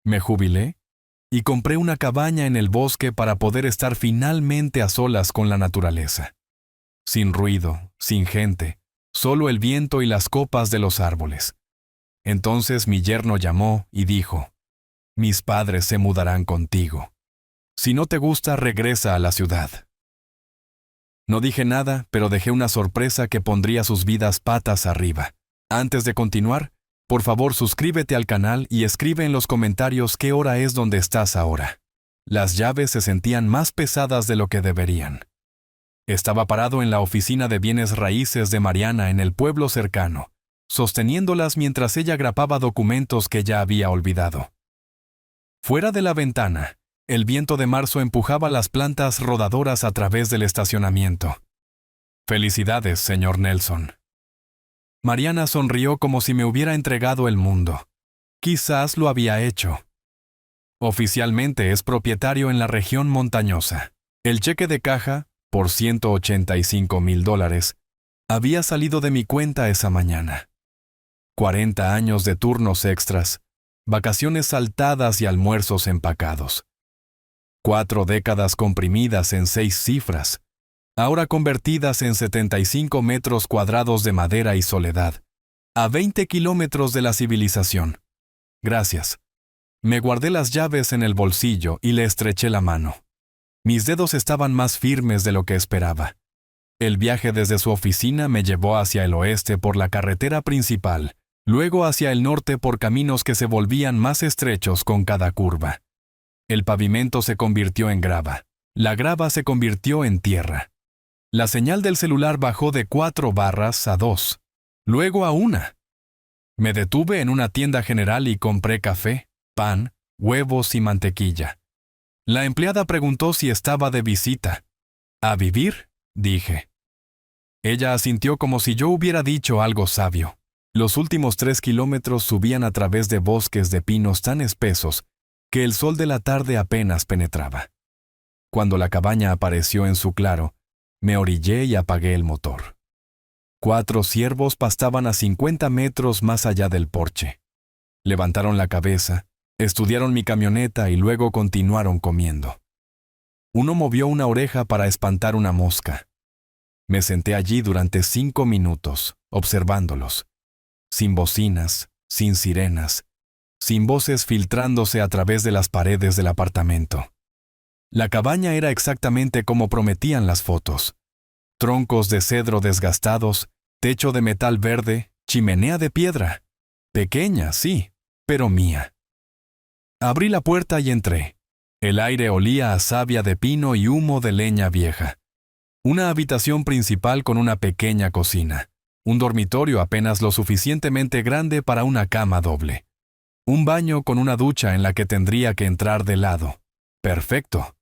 Me jubilé y compré una cabaña en el bosque para poder estar finalmente a solas con la naturaleza. Sin ruido, sin gente, solo el viento y las copas de los árboles. Entonces mi yerno llamó y dijo: «Mis padres se mudarán contigo. Si no te gusta, regresa a la ciudad». No dije nada, pero dejé una sorpresa que pondría sus vidas patas arriba. Antes de continuar, por favor suscríbete al canal y escribe en los comentarios qué hora es donde estás ahora. Las llaves se sentían más pesadas de lo que deberían. Estaba parado en la oficina de bienes raíces de Mariana en el pueblo cercano, sosteniéndolas mientras ella grapaba documentos que ya había olvidado. Fuera de la ventana, el viento de marzo empujaba las plantas rodadoras a través del estacionamiento. «Felicidades, señor Nelson». Mariana sonrió como si me hubiera entregado el mundo. Quizás lo había hecho. Oficialmente es propietario en la región montañosa. El cheque de caja, por $185,000, había salido de mi cuenta esa mañana. 40 años de turnos extras, vacaciones saltadas y almuerzos empacados. 4 décadas comprimidas en 6 cifras, ahora convertidas en 75 metros cuadrados de madera y soledad, a 20 kilómetros de la civilización. Gracias. Me guardé las llaves en el bolsillo y le estreché la mano. Mis dedos estaban más firmes de lo que esperaba. El viaje desde su oficina me llevó hacia el oeste por la carretera principal, luego hacia el norte por caminos que se volvían más estrechos con cada curva. El pavimento se convirtió en grava. La grava se convirtió en tierra. La señal del celular bajó de 4 barras a 2, luego a 1. Me detuve en una tienda general y compré café, pan, huevos y mantequilla. La empleada preguntó si estaba de visita. «¿A vivir?», dije. Ella asintió como si yo hubiera dicho algo sabio. Los últimos 3 kilómetros subían a través de bosques de pinos tan espesos que el sol de la tarde apenas penetraba. Cuando la cabaña apareció en su claro, me orillé y apagué el motor. 4 ciervos pastaban a 50 metros más allá del porche. Levantaron la cabeza, estudiaron mi camioneta y luego continuaron comiendo. Uno movió una oreja para espantar una mosca. Me senté allí durante 5 minutos, observándolos. Sin bocinas, sin sirenas, sin voces filtrándose a través de las paredes del apartamento. La cabaña era exactamente como prometían las fotos. Troncos de cedro desgastados, techo de metal verde, chimenea de piedra. Pequeña, sí, pero mía. Abrí la puerta y entré. El aire olía a savia de pino y humo de leña vieja. Una habitación principal con una pequeña cocina. Un dormitorio apenas lo suficientemente grande para una cama doble. Un baño con una ducha en la que tendría que entrar de lado. Perfecto.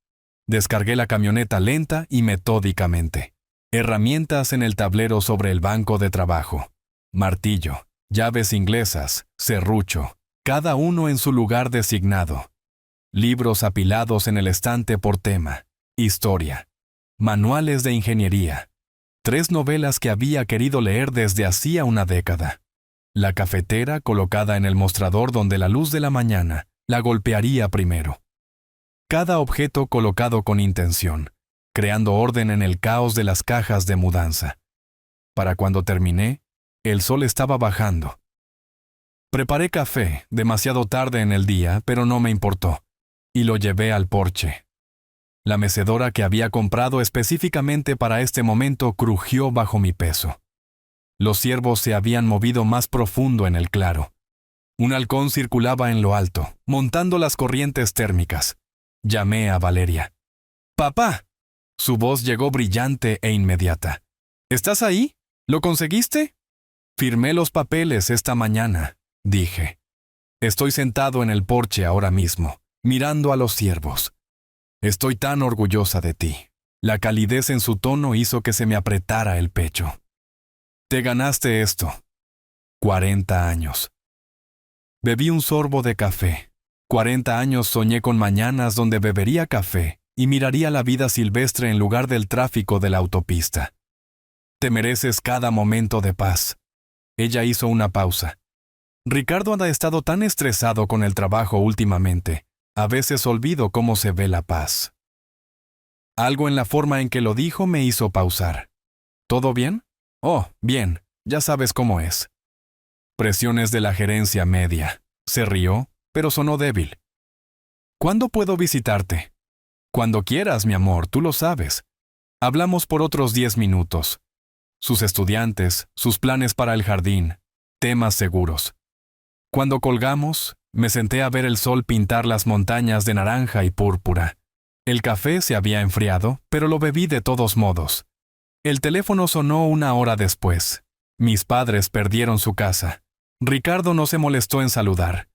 Descargué la camioneta lenta y metódicamente. Herramientas en el tablero sobre el banco de trabajo. Martillo, llaves inglesas, serrucho, cada uno en su lugar designado. Libros apilados en el estante por tema. Historia. Manuales de ingeniería. 3 novelas que había querido leer desde hacía una década. La cafetera colocada en el mostrador donde la luz de la mañana la golpearía primero. Cada objeto colocado con intención, creando orden en el caos de las cajas de mudanza. Para cuando terminé, el sol estaba bajando. Preparé café, demasiado tarde en el día, pero no me importó, y lo llevé al porche. La mecedora que había comprado específicamente para este momento crujió bajo mi peso. Los ciervos se habían movido más profundo en el claro. Un halcón circulaba en lo alto, montando las corrientes térmicas. Llamé a Valeria. «¡Papá!». Su voz llegó brillante e inmediata. «¿Estás ahí? ¿Lo conseguiste?». «Firmé los papeles esta mañana», dije. «Estoy sentado en el porche ahora mismo, mirando a los ciervos. Estoy tan orgullosa de ti». La calidez en su tono hizo que se me apretara el pecho. «Te ganaste esto». 40 años. Bebí un sorbo de café. 40 años soñé con mañanas donde bebería café y miraría la vida silvestre en lugar del tráfico de la autopista. «Te mereces cada momento de paz». Ella hizo una pausa. Ricardo ha estado tan estresado con el trabajo últimamente. A veces olvido cómo se ve la paz. Algo en la forma en que lo dijo me hizo pausar. ¿Todo bien? Oh, bien, ya sabes cómo es. Presiones de la gerencia media. Se rió, pero sonó débil. ¿Cuándo puedo visitarte? Cuando quieras, mi amor, tú lo sabes. Hablamos por otros 10 minutos. Sus estudiantes, sus planes para el jardín, temas seguros. Cuando colgamos, me senté a ver el sol pintar las montañas de naranja y púrpura. El café se había enfriado, pero lo bebí de todos modos. El teléfono sonó 1 hora después. Mis padres perdieron su casa. Ricardo no se molestó en saludar.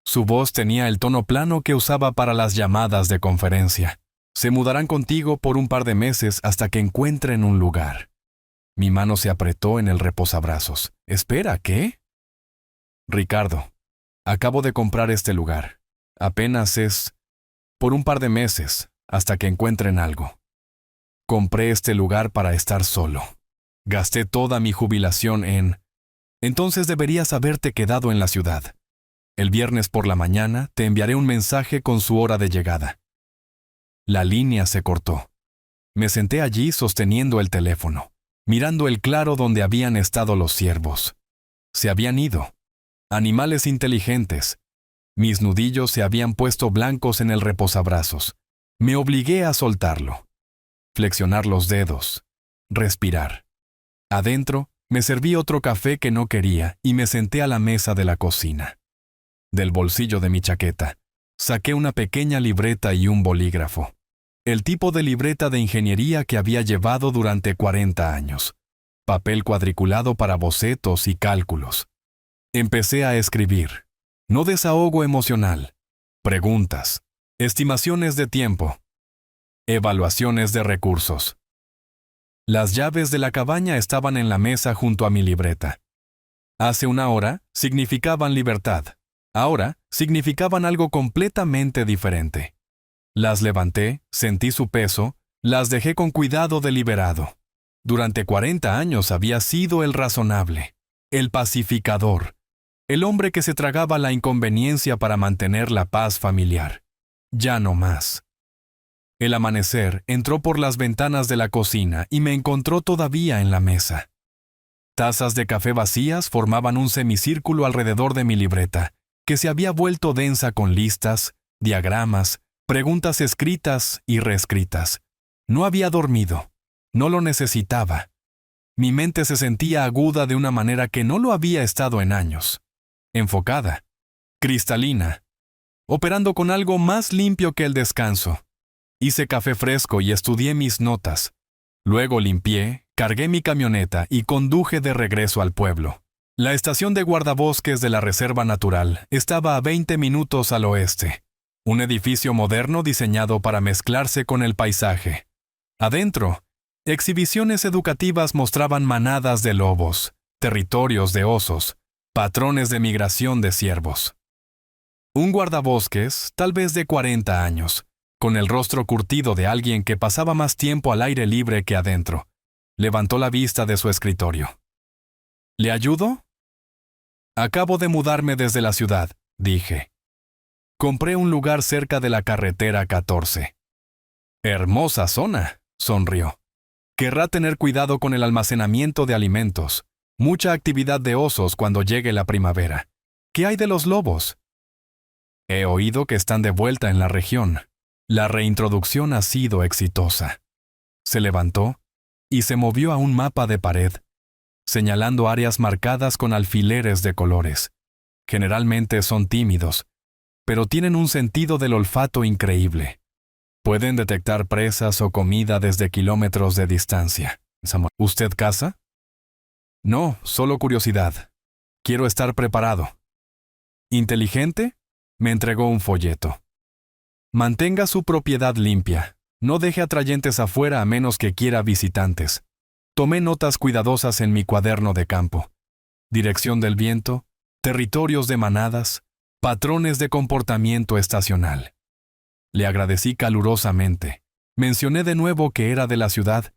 Su voz tenía el tono plano que usaba para las llamadas de conferencia. Se mudarán contigo por un par de meses hasta que encuentren un lugar. Mi mano se apretó en el reposabrazos. Espera, ¿qué? Ricardo, acabo de comprar este lugar. Apenas es por un par de meses, hasta que encuentren algo. Compré este lugar para estar solo. Gasté toda mi jubilación en... Entonces deberías haberte quedado en la ciudad. El viernes por la mañana te enviaré un mensaje con su hora de llegada. La línea se cortó. Me senté allí sosteniendo el teléfono, mirando el claro donde habían estado los ciervos. Se habían ido. Animales inteligentes. Mis nudillos se habían puesto blancos en el reposabrazos. Me obligué a soltarlo. Flexionar los dedos. Respirar. Adentro, me serví otro café que no quería y me senté a la mesa de la cocina. Del bolsillo de mi chaqueta, saqué una pequeña libreta y un bolígrafo. El tipo de libreta de ingeniería que había llevado durante 40 años. Papel cuadriculado para bocetos y cálculos. Empecé a escribir. No desahogo emocional. Preguntas. Estimaciones de tiempo. Evaluaciones de recursos. Las llaves de la cabaña estaban en la mesa junto a mi libreta. Hace 1 hora significaban libertad. Ahora significaban algo completamente diferente. Las levanté, sentí su peso, las dejé con cuidado deliberado. Durante 40 años había sido el razonable, el pacificador, el hombre que se tragaba la inconveniencia para mantener la paz familiar. Ya no más. El amanecer entró por las ventanas de la cocina y me encontró todavía en la mesa. Tazas de café vacías formaban un semicírculo alrededor de mi libreta, que se había vuelto densa con listas, diagramas, preguntas escritas y reescritas. No había dormido. No lo necesitaba. Mi mente se sentía aguda de una manera que no lo había estado en años. Enfocada. Cristalina. Operando con algo más limpio que el descanso. Hice café fresco y estudié mis notas. Luego limpié, cargué mi camioneta y conduje de regreso al pueblo. La estación de guardabosques de la Reserva Natural estaba a 20 minutos al oeste. Un edificio moderno diseñado para mezclarse con el paisaje. Adentro, exhibiciones educativas mostraban manadas de lobos, territorios de osos, patrones de migración de ciervos. Un guardabosques, tal vez de 40 años, con el rostro curtido de alguien que pasaba más tiempo al aire libre que adentro, levantó la vista de su escritorio. ¿Le ayudo? Acabo de mudarme desde la ciudad, dije. Compré un lugar cerca de la carretera 14. Hermosa zona, sonrió. Querrá tener cuidado con el almacenamiento de alimentos. Mucha actividad de osos cuando llegue la primavera. ¿Qué hay de los lobos? He oído que están de vuelta en la región. La reintroducción ha sido exitosa. Se levantó y se movió a un mapa de pared, señalando áreas marcadas con alfileres de colores. Generalmente son tímidos, pero tienen un sentido del olfato increíble. Pueden detectar presas o comida desde kilómetros de distancia. ¿Usted caza? No, solo curiosidad. Quiero estar preparado. ¿Inteligente? Me entregó un folleto. Mantenga su propiedad limpia. No deje atrayentes afuera a menos que quiera visitantes. Tomé notas cuidadosas en mi cuaderno de campo. Dirección del viento, territorios de manadas, patrones de comportamiento estacional. Le agradecí calurosamente. Mencioné de nuevo que era de la ciudad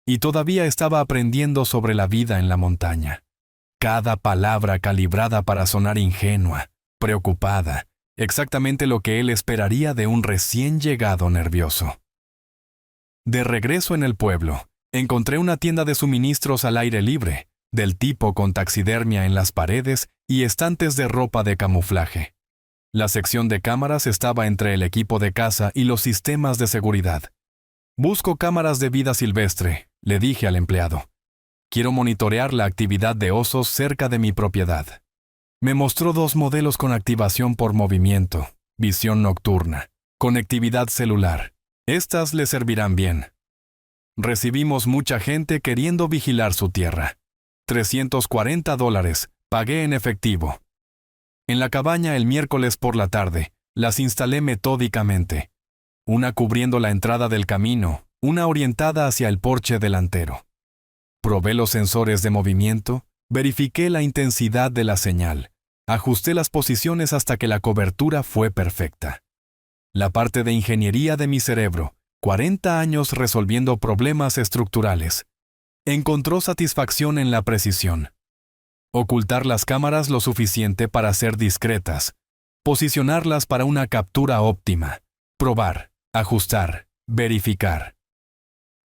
y todavía estaba aprendiendo sobre la vida en la montaña. cada palabra calibrada para sonar ingenua, preocupada, exactamente lo que él esperaría de un recién llegado nervioso. De regreso en el pueblo, encontré una tienda de suministros al aire libre, del tipo con taxidermia en las paredes y estantes de ropa de camuflaje. La sección de cámaras estaba entre el equipo de caza y los sistemas de seguridad. «Busco cámaras de vida silvestre», le dije al empleado. «Quiero monitorear la actividad de osos cerca de mi propiedad». Me mostró 2 modelos con activación por movimiento, visión nocturna, conectividad celular. Estas le servirán bien. Recibimos mucha gente queriendo vigilar su tierra. $340, pagué en efectivo. En la cabaña el miércoles por la tarde, las instalé metódicamente. Una cubriendo la entrada del camino, una orientada hacia el porche delantero. Probé los sensores de movimiento, verifiqué la intensidad de la señal, ajusté las posiciones hasta que la cobertura fue perfecta. La parte de ingeniería de mi cerebro, 40 años resolviendo problemas estructurales, encontró satisfacción en la precisión. Ocultar las cámaras lo suficiente para ser discretas, posicionarlas para una captura óptima, probar, ajustar, verificar.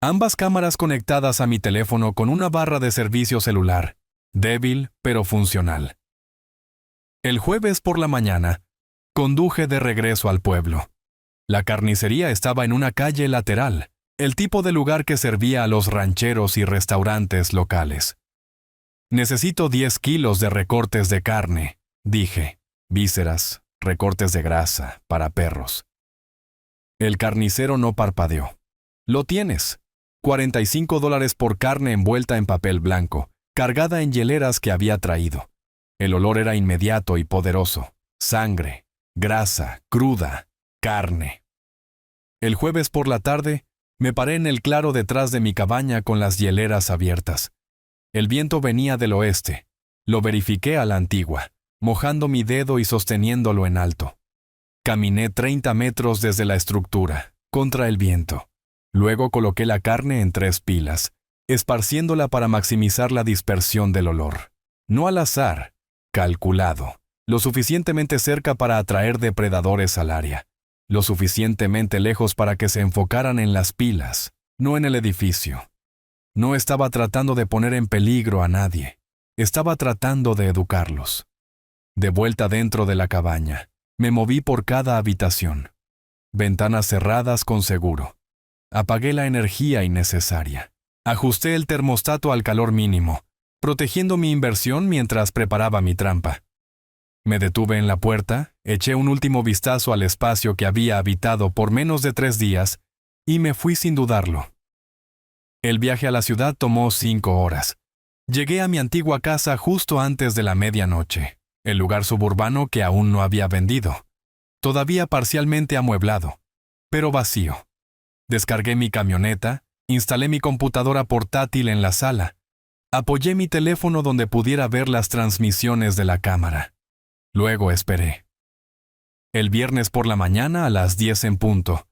Ambas cámaras conectadas a mi teléfono con una barra de servicio celular, débil pero funcional. El jueves por la mañana, conduje de regreso al pueblo. La carnicería estaba en una calle lateral, el tipo de lugar que servía a los rancheros y restaurantes locales. «Necesito 10 kilos de recortes de carne», dije. «Vísceras, recortes de grasa, para perros». El carnicero no parpadeó. «Lo tienes. $45 por carne envuelta en papel blanco, cargada en hieleras que había traído». El olor era inmediato y poderoso. Sangre, grasa, cruda, carne. El jueves por la tarde, me paré en el claro detrás de mi cabaña con las hieleras abiertas. El viento venía del oeste. Lo verifiqué a la antigua, mojando mi dedo y sosteniéndolo en alto. Caminé 30 metros desde la estructura, contra el viento. Luego coloqué la carne en 3 pilas, esparciéndola para maximizar la dispersión del olor. No al azar, calculado, lo suficientemente cerca para atraer depredadores al área, lo suficientemente lejos para que se enfocaran en las pilas, no en el edificio. No estaba tratando de poner en peligro a nadie, estaba tratando de educarlos. De vuelta dentro de la cabaña, me moví por cada habitación. Ventanas cerradas con seguro. Apagué la energía innecesaria. Ajusté el termostato al calor mínimo, protegiendo mi inversión mientras preparaba mi trampa. Me detuve en la puerta, eché un último vistazo al espacio que había habitado por menos de 3 días y me fui sin dudarlo. El viaje a la ciudad tomó 5 horas. Llegué a mi antigua casa justo antes de la medianoche, el lugar suburbano que aún no había vendido, todavía parcialmente amueblado, pero vacío. Descargué mi camioneta, instalé mi computadora portátil en la sala, apoyé mi teléfono donde pudiera ver las transmisiones de la cámara. Luego esperé. El viernes por la mañana a las 10 en punto,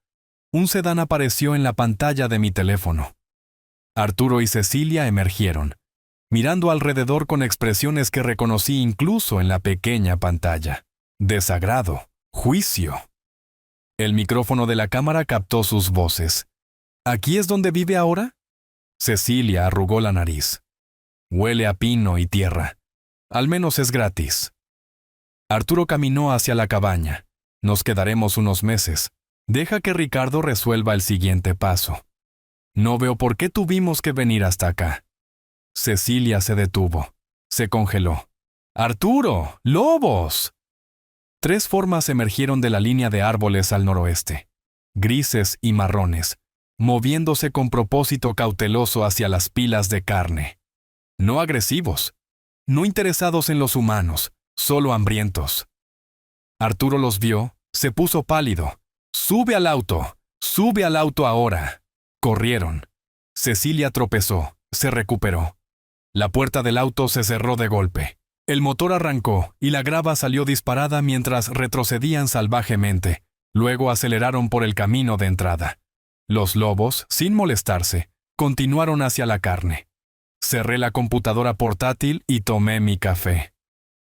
un sedán apareció en la pantalla de mi teléfono. Arturo y Cecilia emergieron, mirando alrededor con expresiones que reconocí incluso en la pequeña pantalla. Desagrado, juicio. El micrófono de la cámara captó sus voces. ¿Aquí es donde vive ahora? Cecilia arrugó la nariz. Huele a pino y tierra. Al menos es gratis. Arturo caminó hacia la cabaña. Nos quedaremos unos meses. Deja que Ricardo resuelva el siguiente paso. No veo por qué tuvimos que venir hasta acá. Cecilia se detuvo. Se congeló. ¡Arturo! ¡Lobos! 3 formas emergieron de la línea de árboles al noroeste, grises y marrones, moviéndose con propósito cauteloso hacia las pilas de carne. No agresivos, no interesados en los humanos, solo hambrientos. Arturo los vio, se puso pálido. ¡Sube al auto! ¡Sube al auto ahora! Corrieron. Cecilia tropezó, se recuperó. La puerta del auto se cerró de golpe. El motor arrancó y la grava salió disparada mientras retrocedían salvajemente. Luego aceleraron por el camino de entrada. Los lobos, sin molestarse, continuaron hacia la carne. Cerré la computadora portátil y tomé mi café.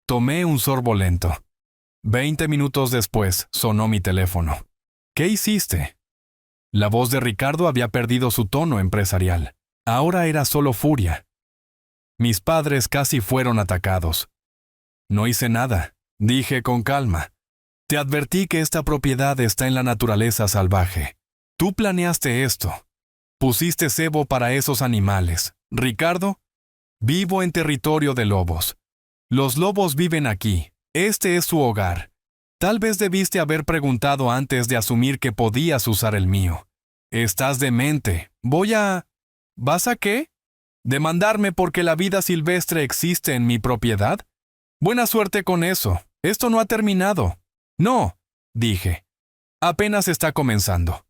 Tomé un sorbo lento. 20 minutos después sonó mi teléfono. ¿Qué hiciste? La voz de Ricardo había perdido su tono empresarial. Ahora era solo furia. Mis padres casi fueron atacados. No hice nada, dije con calma. Te advertí que esta propiedad está en la naturaleza salvaje. Tú planeaste esto. Pusiste cebo para esos animales. Ricardo, vivo en territorio de lobos. Los lobos viven aquí. Este es su hogar. Tal vez debiste haber preguntado antes de asumir que podías usar el mío. Estás demente. ¿Vas a qué? ¿Demandarme porque la vida silvestre existe en mi propiedad? Buena suerte con eso. Esto no ha terminado. No, dije. Apenas está comenzando.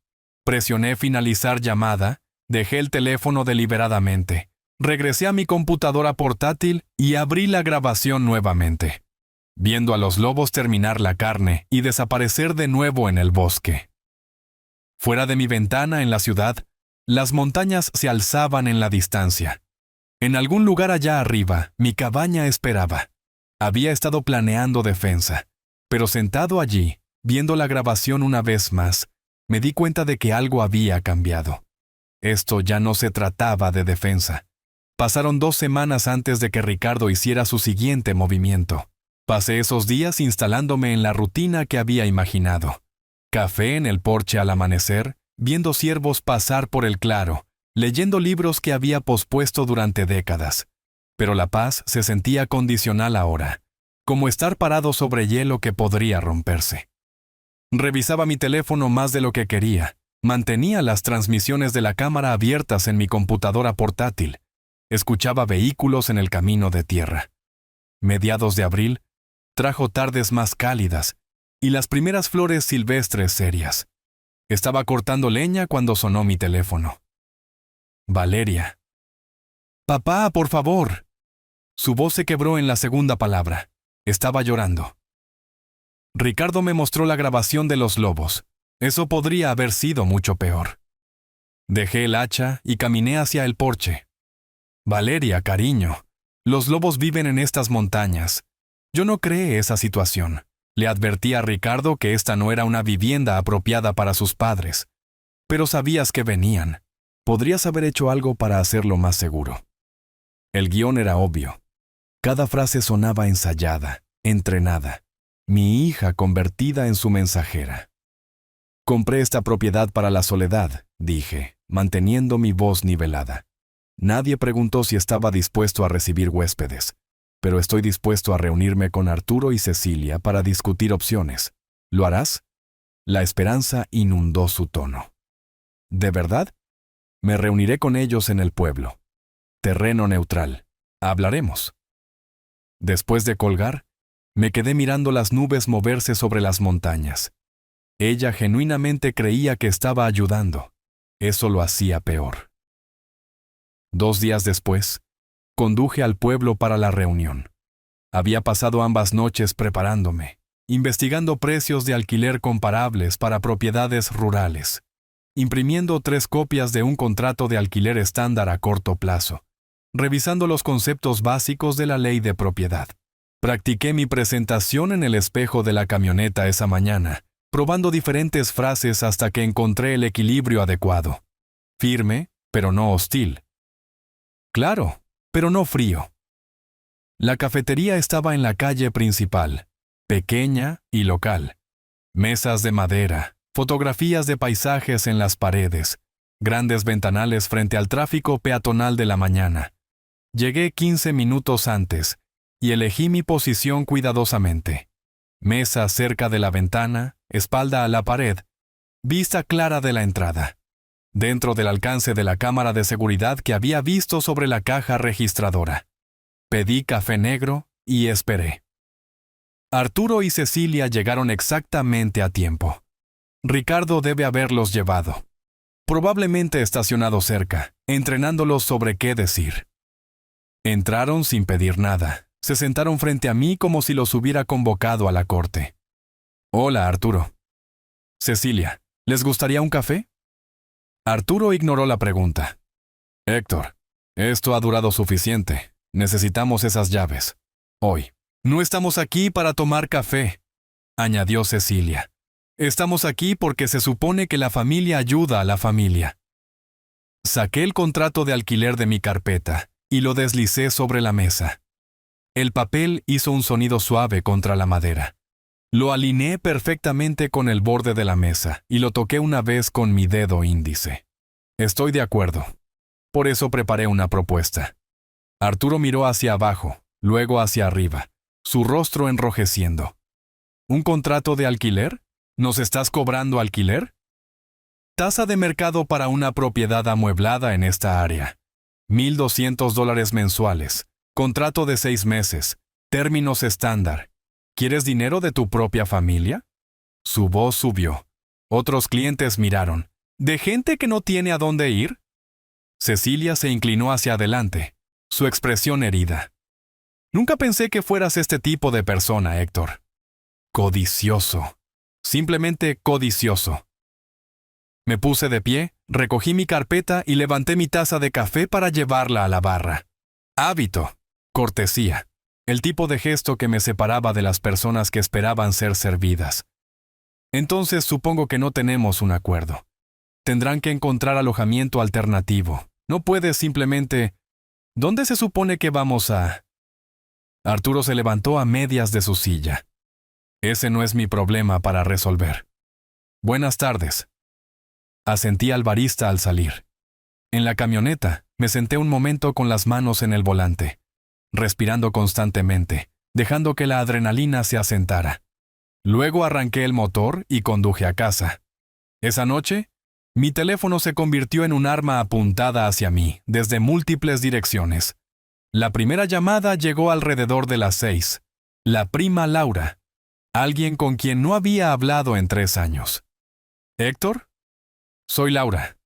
Presioné finalizar llamada, dejé el teléfono deliberadamente, regresé a mi computadora portátil y abrí la grabación nuevamente, viendo a los lobos terminar la carne y desaparecer de nuevo en el bosque. Fuera de mi ventana en la ciudad, las montañas se alzaban en la distancia. En algún lugar allá arriba, mi cabaña esperaba. Había estado planeando defensa, pero sentado allí, viendo la grabación una vez más, me di cuenta de que algo había cambiado. Esto ya no se trataba de defensa. Pasaron 2 semanas antes de que Ricardo hiciera su siguiente movimiento. Pasé esos días instalándome en la rutina que había imaginado. Café en el porche al amanecer, viendo ciervos pasar por el claro, leyendo libros que había pospuesto durante décadas. Pero la paz se sentía condicional ahora, como estar parado sobre hielo que podría romperse. Revisaba mi teléfono más de lo que quería. Mantenía las transmisiones de la cámara abiertas en mi computadora portátil. Escuchaba vehículos en el camino de tierra. Mediados de abril trajo tardes más cálidas y las primeras flores silvestres serias. Estaba cortando leña cuando sonó mi teléfono. Valeria. «Papá, por favor». Su voz se quebró en la segunda palabra. Estaba llorando. Ricardo me mostró la grabación de los lobos. Eso podría haber sido mucho peor. Dejé el hacha y caminé hacia el porche. «Valeria, cariño, los lobos viven en estas montañas. Yo no creé esa situación». Le advertí a Ricardo que esta no era una vivienda apropiada para sus padres. Pero sabías que venían. Podrías haber hecho algo para hacerlo más seguro. El guión era obvio. Cada frase sonaba ensayada, entrenada. Mi hija convertida en su mensajera. «Compré esta propiedad para la soledad», dije, manteniendo mi voz nivelada. Nadie preguntó si estaba dispuesto a recibir huéspedes, pero estoy dispuesto a reunirme con Arturo y Cecilia para discutir opciones. ¿Lo harás? La esperanza inundó su tono. ¿De verdad? Me reuniré con ellos en el pueblo. Terreno neutral. Hablaremos. Después de colgar, me quedé mirando las nubes moverse sobre las montañas. Ella genuinamente creía que estaba ayudando. Eso lo hacía peor. 2 días después, conduje al pueblo para la reunión. Había pasado ambas noches preparándome, investigando precios de alquiler comparables para propiedades rurales, imprimiendo 3 copias de un contrato de alquiler estándar a corto plazo, revisando los conceptos básicos de la ley de propiedad. Practiqué mi presentación en el espejo de la camioneta esa mañana, probando diferentes frases hasta que encontré el equilibrio adecuado. Firme, pero no hostil. Claro, pero no frío. La cafetería estaba en la calle principal, pequeña y local. Mesas de madera, fotografías de paisajes en las paredes, grandes ventanales frente al tráfico peatonal de la mañana. Llegué 15 minutos antes y elegí mi posición cuidadosamente. Mesa cerca de la ventana, espalda a la pared, vista clara de la entrada. Dentro del alcance de la cámara de seguridad que había visto sobre la caja registradora. Pedí café negro y esperé. Arturo y Cecilia llegaron exactamente a tiempo. Ricardo debe haberlos llevado. Probablemente estacionado cerca, entrenándolos sobre qué decir. Entraron sin pedir nada. Se sentaron frente a mí como si los hubiera convocado a la corte. «Hola, Arturo». «Cecilia, ¿les gustaría un café?» Arturo ignoró la pregunta. «Héctor, Esto ha durado suficiente. Necesitamos esas llaves. Hoy. No estamos aquí para tomar café, añadió Cecilia. Estamos aquí porque se supone que la familia ayuda a la familia. Saqué el contrato de alquiler de mi carpeta y lo deslicé sobre la mesa. El papel hizo un sonido suave contra la madera. Lo alineé perfectamente con el borde de la mesa y lo toqué una vez con mi dedo índice. Estoy de acuerdo. Por eso preparé una propuesta. Arturo miró hacia abajo, luego hacia arriba, su rostro enrojeciendo. ¿Un contrato de alquiler? ¿Nos estás cobrando alquiler? Tasa de mercado para una propiedad amueblada en esta área. $1,200 mensuales. Contrato de 6 meses. Términos estándar. ¿Quieres dinero de tu propia familia? Su voz subió. Otros clientes miraron. ¿De gente que no tiene a dónde ir? Cecilia se inclinó hacia adelante, su expresión herida. Nunca pensé que fueras este tipo de persona, Héctor. Codicioso. Simplemente codicioso. Me puse de pie, recogí mi carpeta y levanté mi taza de café para llevarla a la barra. Hábito. Cortesía. El tipo de gesto que me separaba de las personas que esperaban ser servidas. Entonces supongo que no tenemos un acuerdo. Tendrán que encontrar alojamiento alternativo. No puedes simplemente... ¿Dónde se supone que vamos a...? Arturo se levantó a medias de su silla. Ese no es mi problema para resolver. Buenas tardes. Asentí al barista al salir. En la camioneta, me senté un momento con las manos en el volante, respirando constantemente, dejando que la adrenalina se asentara. Luego arranqué el motor y conduje a casa. Esa noche, mi teléfono se convirtió en un arma apuntada hacia mí desde múltiples direcciones. La primera llamada llegó alrededor de las 6. La prima Laura, alguien con quien no había hablado en 3 años. ¿Héctor? Soy Laura.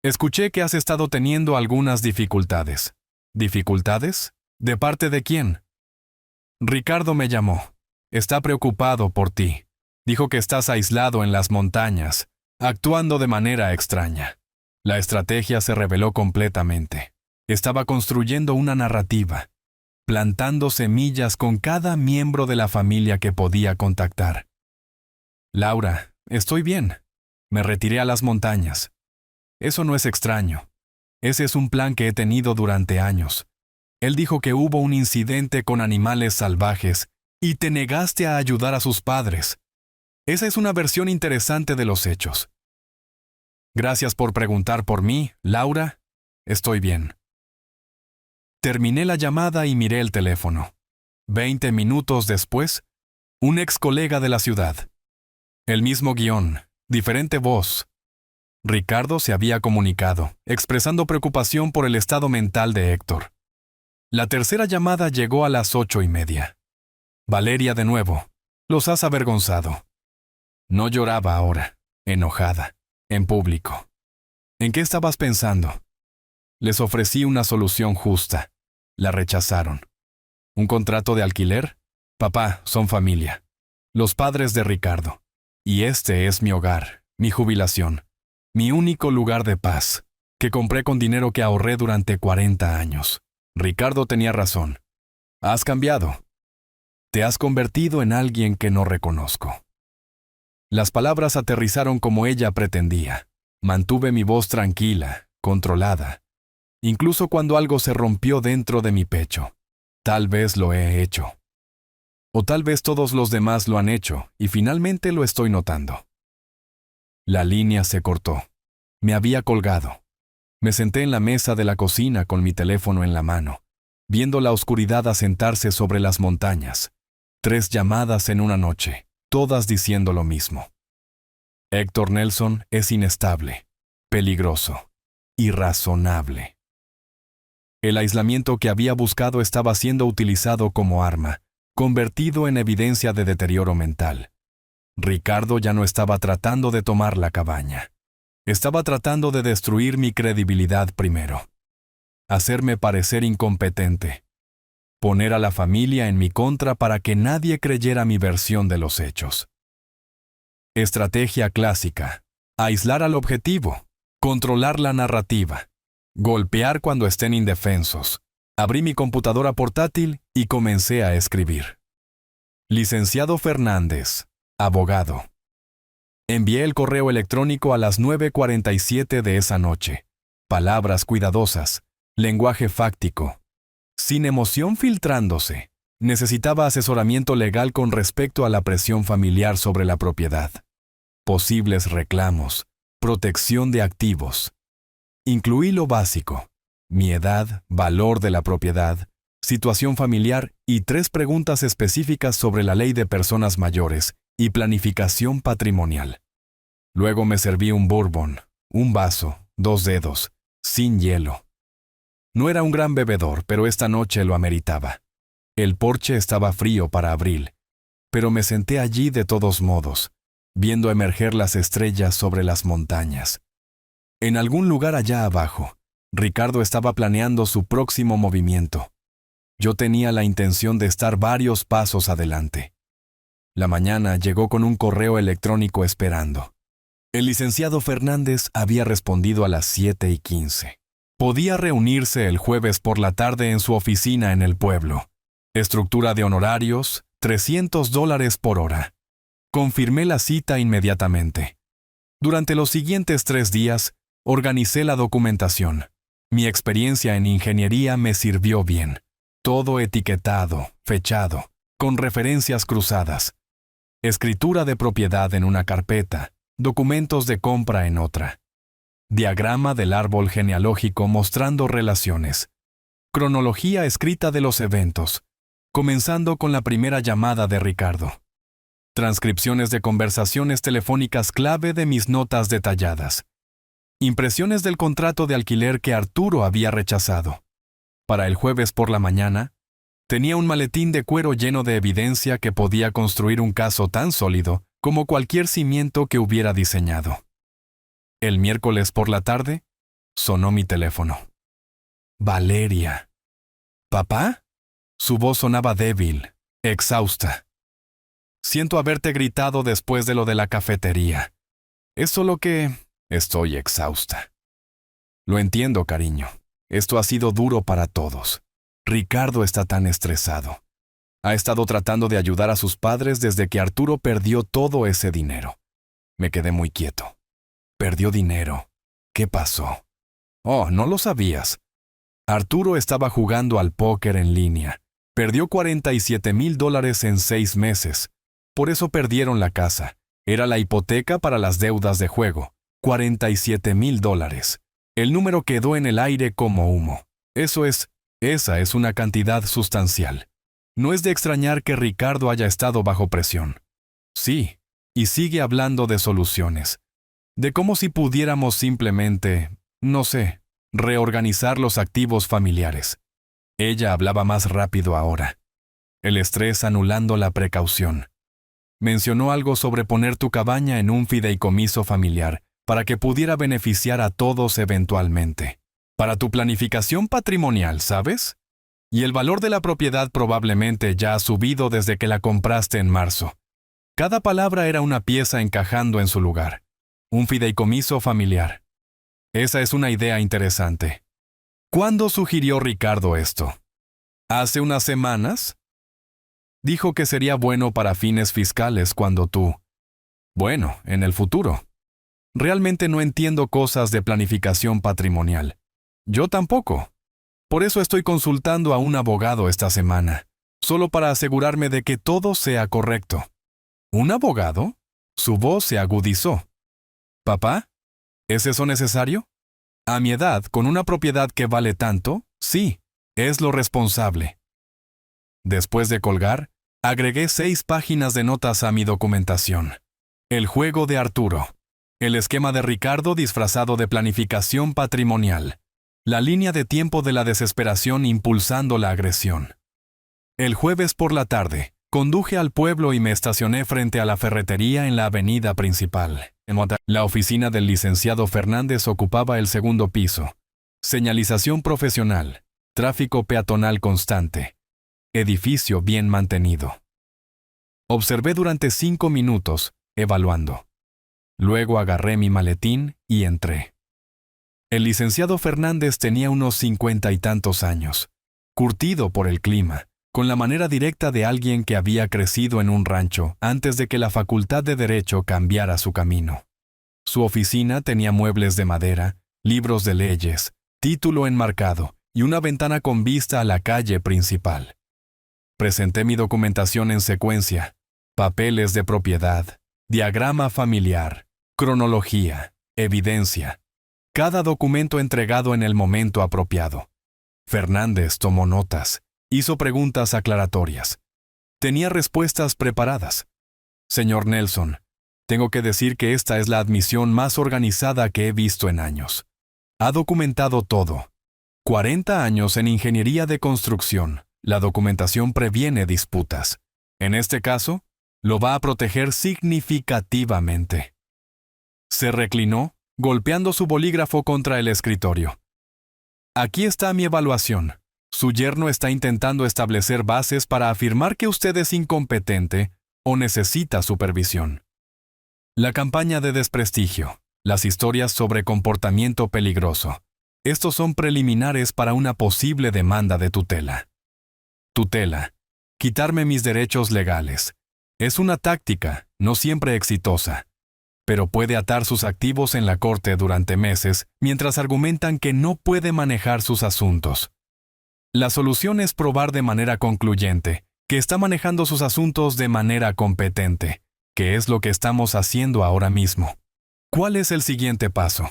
Escuché que has estado teniendo algunas dificultades. ¿Dificultades? ¿De parte de quién? Ricardo me llamó. Está preocupado por ti. Dijo que estás aislado en las montañas, actuando de manera extraña. La estrategia se reveló completamente. Estaba construyendo una narrativa, plantando semillas con cada miembro de la familia que podía contactar. Laura, estoy bien. Me retiré a las montañas. Eso no es extraño. Ese es un plan que he tenido durante años. Él dijo que hubo un incidente con animales salvajes y te negaste a ayudar a sus padres. Esa es una versión interesante de los hechos. Gracias por preguntar por mí, Laura. Estoy bien. Terminé la llamada y miré el teléfono. 20 minutos después, un ex colega de la ciudad. El mismo guión, diferente voz. Ricardo se había comunicado, expresando preocupación por el estado mental de Héctor. La tercera llamada llegó a las 8:30. Valeria de nuevo. Los has avergonzado. No lloraba ahora, enojada, en público. ¿En qué estabas pensando? Les ofrecí una solución justa. La rechazaron. ¿Un contrato de alquiler? Papá, son familia. Los padres de Ricardo. Y este es mi hogar, mi jubilación, mi único lugar de paz, que compré con dinero que ahorré durante 40 años. Ricardo tenía razón. Has cambiado. Te has convertido en alguien que no reconozco. Las palabras aterrizaron como ella pretendía. Mantuve mi voz tranquila, controlada. Incluso cuando algo se rompió dentro de mi pecho. Tal vez lo he hecho. O tal vez todos los demás lo han hecho, y finalmente lo estoy notando. La línea se cortó. Me había colgado. Me senté en la mesa de la cocina con mi teléfono en la mano, viendo la oscuridad asentarse sobre las montañas. 3 llamadas en una noche, todas diciendo lo mismo. Héctor Nelson es inestable, peligroso, irrazonable. El aislamiento que había buscado estaba siendo utilizado como arma, convertido en evidencia de deterioro mental. Ricardo ya no estaba tratando de tomar la cabaña. Estaba tratando de destruir mi credibilidad primero. Hacerme parecer incompetente. Poner a la familia en mi contra para que nadie creyera mi versión de los hechos. Estrategia clásica. Aislar al objetivo. Controlar la narrativa. Golpear cuando estén indefensos. Abrí mi computadora portátil y comencé a escribir. Licenciado Fernández, abogado. Envié el correo electrónico a las 9:47 de esa noche. Palabras cuidadosas, lenguaje fáctico, sin emoción filtrándose. Necesitaba asesoramiento legal con respecto a la presión familiar sobre la propiedad. Posibles reclamos, protección de activos. Incluí lo básico: mi edad, valor de la propiedad, situación familiar y 3 preguntas específicas sobre la ley de personas mayores y planificación patrimonial. Luego me serví un bourbon, un vaso, 2 dedos, sin hielo. No era un gran bebedor, pero esta noche lo ameritaba. El porche estaba frío para abril, pero me senté allí de todos modos, viendo emerger las estrellas sobre las montañas. En algún lugar allá abajo, Ricardo estaba planeando su próximo movimiento. Yo tenía la intención de estar varios pasos adelante. La mañana llegó con un correo electrónico esperando. El licenciado Fernández había respondido a las 7:15. Podía reunirse el jueves por la tarde en su oficina en el pueblo. Estructura de honorarios, $300 por hora. Confirmé la cita inmediatamente. Durante los siguientes 3 días, organicé la documentación. Mi experiencia en ingeniería me sirvió bien. Todo etiquetado, fechado, con referencias cruzadas. Escritura de propiedad en una carpeta, documentos de compra en otra. Diagrama del árbol genealógico mostrando relaciones. Cronología escrita de los eventos, comenzando con la primera llamada de Ricardo. Transcripciones de conversaciones telefónicas clave de mis notas detalladas. Impresiones del contrato de alquiler que Arturo había rechazado. Para el jueves por la mañana, tenía un maletín de cuero lleno de evidencia que podía construir un caso tan sólido como cualquier cimiento que hubiera diseñado. El miércoles por la tarde, sonó mi teléfono. Valeria. ¿Papá? Su voz sonaba débil, exhausta. Siento haberte gritado después de lo de la cafetería. Es solo que estoy exhausta. Lo entiendo, cariño. Esto ha sido duro para todos. Ricardo está tan estresado. Ha estado tratando de ayudar a sus padres desde que Arturo perdió todo ese dinero. Me quedé muy quieto. Perdió dinero. ¿Qué pasó? Oh, no lo sabías. Arturo estaba jugando al póker en línea. Perdió $47,000 en 6 meses. Por eso perdieron la casa. Era la hipoteca para las deudas de juego. $47,000. El número quedó en el aire como humo. Esa es una cantidad sustancial. No es de extrañar que Ricardo haya estado bajo presión. Sí, y sigue hablando de soluciones. De cómo si pudiéramos simplemente, no sé, reorganizar los activos familiares. Ella hablaba más rápido ahora. El estrés anulando la precaución. Mencionó algo sobre poner tu cabaña en un fideicomiso familiar para que pudiera beneficiar a todos eventualmente. Para tu planificación patrimonial, ¿sabes? Y el valor de la propiedad probablemente ya ha subido desde que la compraste en marzo. Cada palabra era una pieza encajando en su lugar. Un fideicomiso familiar. Esa es una idea interesante. ¿Cuándo sugirió Ricardo esto? ¿Hace unas semanas? Dijo que sería bueno para fines fiscales cuando tú... Bueno, en el futuro. Realmente no entiendo cosas de planificación patrimonial. Yo tampoco. Por eso estoy consultando a un abogado esta semana, solo para asegurarme de que todo sea correcto. ¿Un abogado? Su voz se agudizó. ¿Papá? ¿Es eso necesario? A mi edad, con una propiedad que vale tanto, sí, es lo responsable. Después de colgar, agregué 6 páginas de notas a mi documentación. El juego de Arturo. El esquema de Ricardo disfrazado de planificación patrimonial. La línea de tiempo de la desesperación impulsando la agresión. El jueves por la tarde, conduje al pueblo y me estacioné frente a la ferretería en la avenida principal. La oficina del licenciado Fernández ocupaba el 2º piso. Señalización profesional. Tráfico peatonal constante. Edificio bien mantenido. Observé durante 5 minutos, evaluando. Luego agarré mi maletín y entré. El licenciado Fernández tenía unos 50 y tantos años, curtido por el clima, con la manera directa de alguien que había crecido en un rancho antes de que la Facultad de Derecho cambiara su camino. Su oficina tenía muebles de madera, libros de leyes, título enmarcado y una ventana con vista a la calle principal. Presenté mi documentación en secuencia: papeles de propiedad, diagrama familiar, cronología, evidencia. Cada documento entregado en el momento apropiado. Fernández tomó notas, hizo preguntas aclaratorias. Tenía respuestas preparadas. Señor Nelson, tengo que decir que esta es la admisión más organizada que he visto en años. Ha documentado todo. 40 años en ingeniería de construcción. La documentación previene disputas. En este caso, lo va a proteger significativamente. Se reclinó, golpeando su bolígrafo contra el escritorio. Aquí está mi evaluación. Su yerno está intentando establecer bases para afirmar que usted es incompetente o necesita supervisión. La campaña de desprestigio, las historias sobre comportamiento peligroso. Estos son preliminares para una posible demanda de tutela. Tutela. Quitarme mis derechos legales. Es una táctica, no siempre exitosa, pero puede atar sus activos en la corte durante meses mientras argumentan que no puede manejar sus asuntos. La solución es probar de manera concluyente que está manejando sus asuntos de manera competente, que es lo que estamos haciendo ahora mismo. ¿Cuál es el siguiente paso?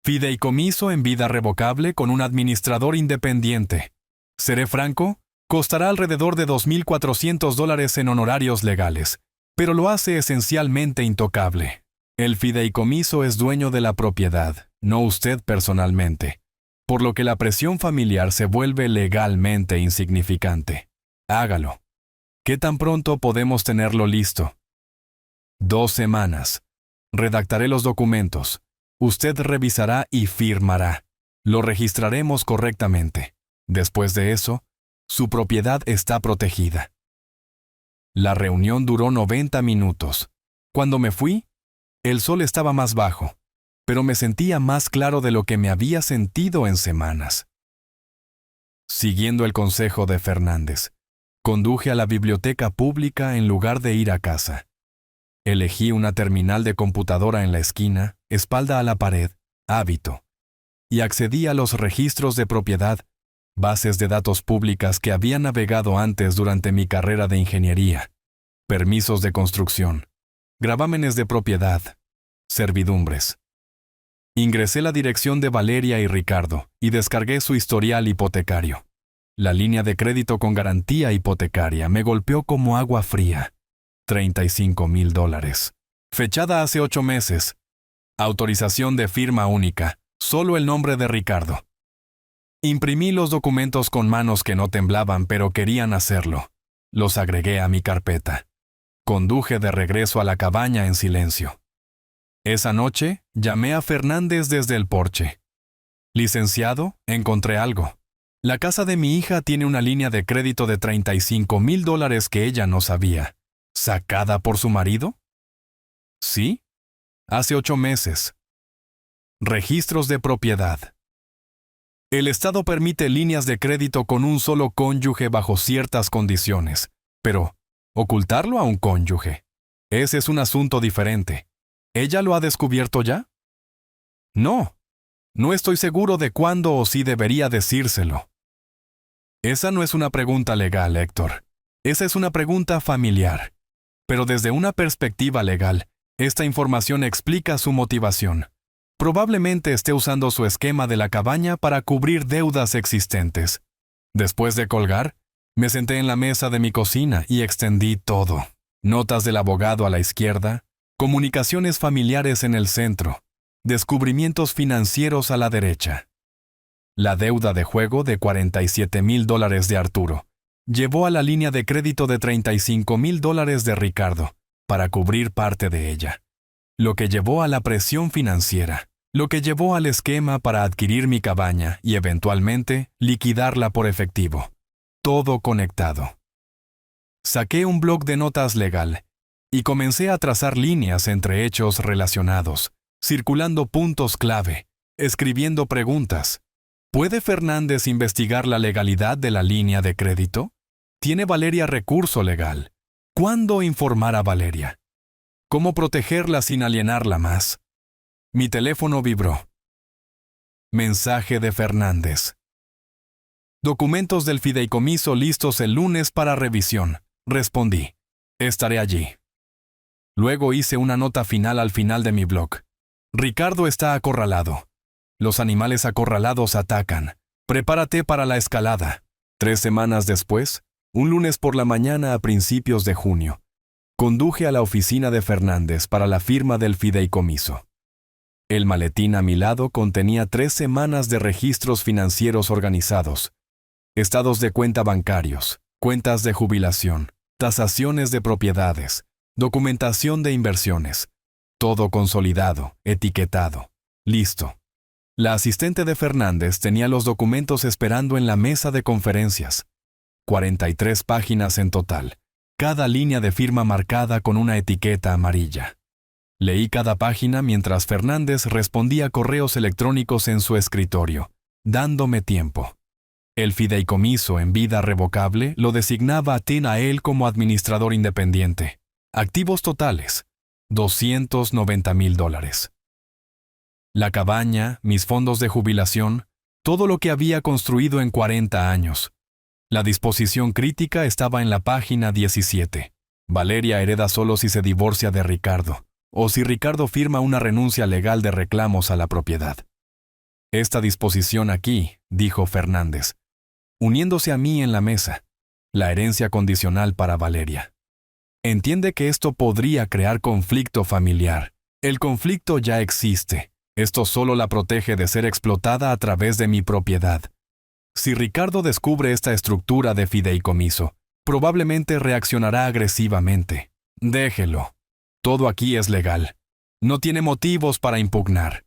Fideicomiso en vida revocable con un administrador independiente. Seré franco, costará alrededor de $2,400 en honorarios legales, pero lo hace esencialmente intocable. El fideicomiso es dueño de la propiedad, no usted personalmente, por lo que la presión familiar se vuelve legalmente insignificante. Hágalo. ¿Qué tan pronto podemos tenerlo listo? 2 semanas. Redactaré los documentos. Usted revisará y firmará. Lo registraremos correctamente. Después de eso, su propiedad está protegida. La reunión duró 90 minutos. Cuando me fui, el sol estaba más bajo, pero me sentía más claro de lo que me había sentido en semanas. Siguiendo el consejo de Fernández, conduje a la biblioteca pública en lugar de ir a casa. Elegí una terminal de computadora en la esquina, espalda a la pared, hábito, y accedí a los registros de propiedad, bases de datos públicas que había navegado antes durante mi carrera de ingeniería, permisos de construcción, gravámenes de propiedad, servidumbres. Ingresé la dirección de Valeria y Ricardo y descargué su historial hipotecario. La línea de crédito con garantía hipotecaria me golpeó como agua fría. $35,000. Fechada hace 8 meses. Autorización de firma única, solo el nombre de Ricardo. Imprimí los documentos con manos que no temblaban, pero querían hacerlo. Los agregué a mi carpeta. Conduje de regreso a la cabaña en silencio. Esa noche, llamé a Fernández desde el porche. Licenciado, encontré algo. La casa de mi hija tiene una línea de crédito de $35,000 que ella no sabía. ¿Sacada por su marido? Sí. Hace 8 meses. Registros de propiedad. El Estado permite líneas de crédito con un solo cónyuge bajo ciertas condiciones, pero ocultarlo a un cónyuge, ese es un asunto diferente. ¿Ella lo ha descubierto ya? No. No estoy seguro de cuándo o si debería decírselo. Esa no es una pregunta legal, Héctor. Esa es una pregunta familiar. Pero desde una perspectiva legal, esta información explica su motivación. Probablemente esté usando su esquema de la cabaña para cubrir deudas existentes. Después de colgar, me senté en la mesa de mi cocina y extendí todo. Notas del abogado a la izquierda, comunicaciones familiares en el centro, descubrimientos financieros a la derecha. La deuda de juego de $47,000 de Arturo llevó a la línea de crédito de $35,000 de Ricardo para cubrir parte de ella, lo que llevó a la presión financiera, lo que llevó al esquema para adquirir mi cabaña y eventualmente liquidarla por efectivo. Todo conectado. Saqué un bloc de notas legal y comencé a trazar líneas entre hechos relacionados, circulando puntos clave, escribiendo preguntas. ¿Puede Fernández investigar la legalidad de la línea de crédito? ¿Tiene Valeria recurso legal? ¿Cuándo informar a Valeria? ¿Cómo protegerla sin alienarla más? Mi teléfono vibró. Mensaje de Fernández. Documentos del fideicomiso listos el lunes para revisión. Respondí. Estaré allí. Luego hice una nota final al final de mi blog. Ricardo está acorralado. Los animales acorralados atacan. Prepárate para la escalada. 3 semanas después, un lunes por la mañana a principios de junio, conduje a la oficina de Fernández para la firma del fideicomiso. El maletín a mi lado contenía 3 semanas de registros financieros organizados, estados de cuenta bancarios, cuentas de jubilación, tasaciones de propiedades, documentación de inversiones, todo consolidado, etiquetado, listo. La asistente de Fernández tenía los documentos esperando en la mesa de conferencias. 43 páginas en total, cada línea de firma marcada con una etiqueta amarilla. Leí cada página mientras Fernández respondía correos electrónicos en su escritorio, dándome tiempo. El fideicomiso en vida revocable lo designaba a él como administrador independiente. Activos totales, $290,000. La cabaña, mis fondos de jubilación, todo lo que había construido en 40 años. La disposición crítica estaba en la página 17. Valeria hereda solo si se divorcia de Ricardo, o si Ricardo firma una renuncia legal de reclamos a la propiedad. Esta disposición aquí, dijo Fernández, uniéndose a mí en la mesa, la herencia condicional para Valeria. Entiende que esto podría crear conflicto familiar. El conflicto ya existe. Esto solo la protege de ser explotada a través de mi propiedad. Si Ricardo descubre esta estructura de fideicomiso, probablemente reaccionará agresivamente. Déjelo. Todo aquí es legal. No tiene motivos para impugnar.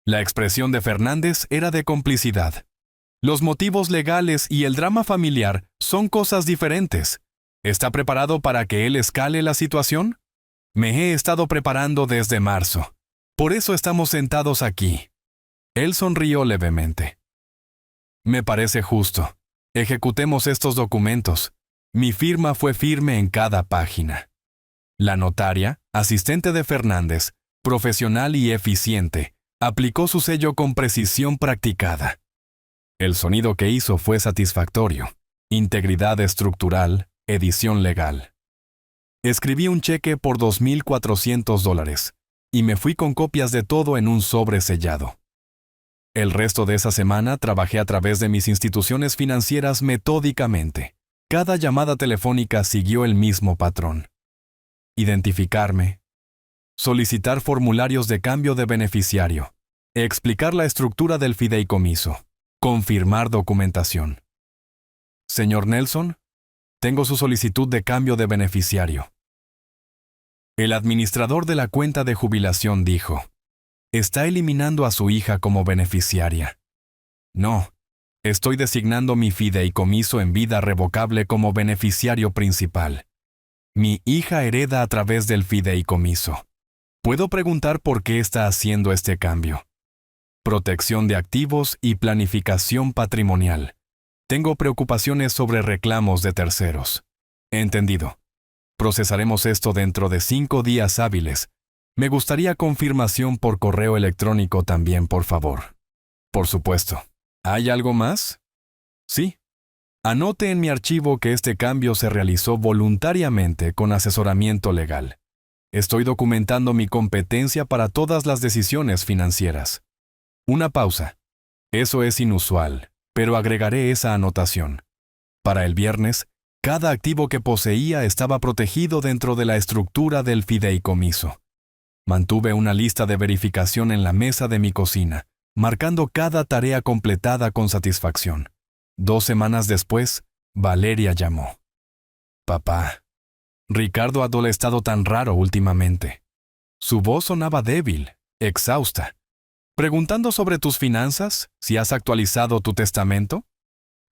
La expresión de Fernández era de complicidad. Los motivos legales y el drama familiar son cosas diferentes. ¿Está preparado para que él escale la situación? Me he estado preparando desde marzo. Por eso estamos sentados aquí. Él sonrió levemente. Me parece justo. Ejecutemos estos documentos. Mi firma fue firme en cada página. La notaria, asistente de Fernández, profesional y eficiente, aplicó su sello con precisión practicada. El sonido que hizo fue satisfactorio. Integridad estructural, edición legal. Escribí un cheque por $2,400 y me fui con copias de todo en un sobre sellado. El resto de esa semana trabajé a través de mis instituciones financieras metódicamente. Cada llamada telefónica siguió el mismo patrón. Identificarme, solicitar formularios de cambio de beneficiario, explicar la estructura del fideicomiso, confirmar documentación. Señor Nelson, tengo su solicitud de cambio de beneficiario. El administrador de la cuenta de jubilación dijo, está eliminando a su hija como beneficiaria. No, estoy designando mi fideicomiso en vida revocable como beneficiario principal. Mi hija hereda a través del fideicomiso. ¿Puedo preguntar por qué está haciendo este cambio? Protección de activos y planificación patrimonial. Tengo preocupaciones sobre reclamos de terceros. Entendido. Procesaremos esto dentro de 5 días hábiles. Me gustaría confirmación por correo electrónico también, por favor. Por supuesto. ¿Hay algo más? Sí. Anote en mi archivo que este cambio se realizó voluntariamente con asesoramiento legal. Estoy documentando mi competencia para todas las decisiones financieras. Una pausa. Eso es inusual, pero agregaré esa anotación. Para el viernes, cada activo que poseía estaba protegido dentro de la estructura del fideicomiso. Mantuve una lista de verificación en la mesa de mi cocina, marcando cada tarea completada con satisfacción. 2 semanas después, Valeria llamó. Papá, Ricardo ha estado tan raro últimamente. Su voz sonaba débil, exhausta. Preguntando sobre tus finanzas, si has actualizado tu testamento.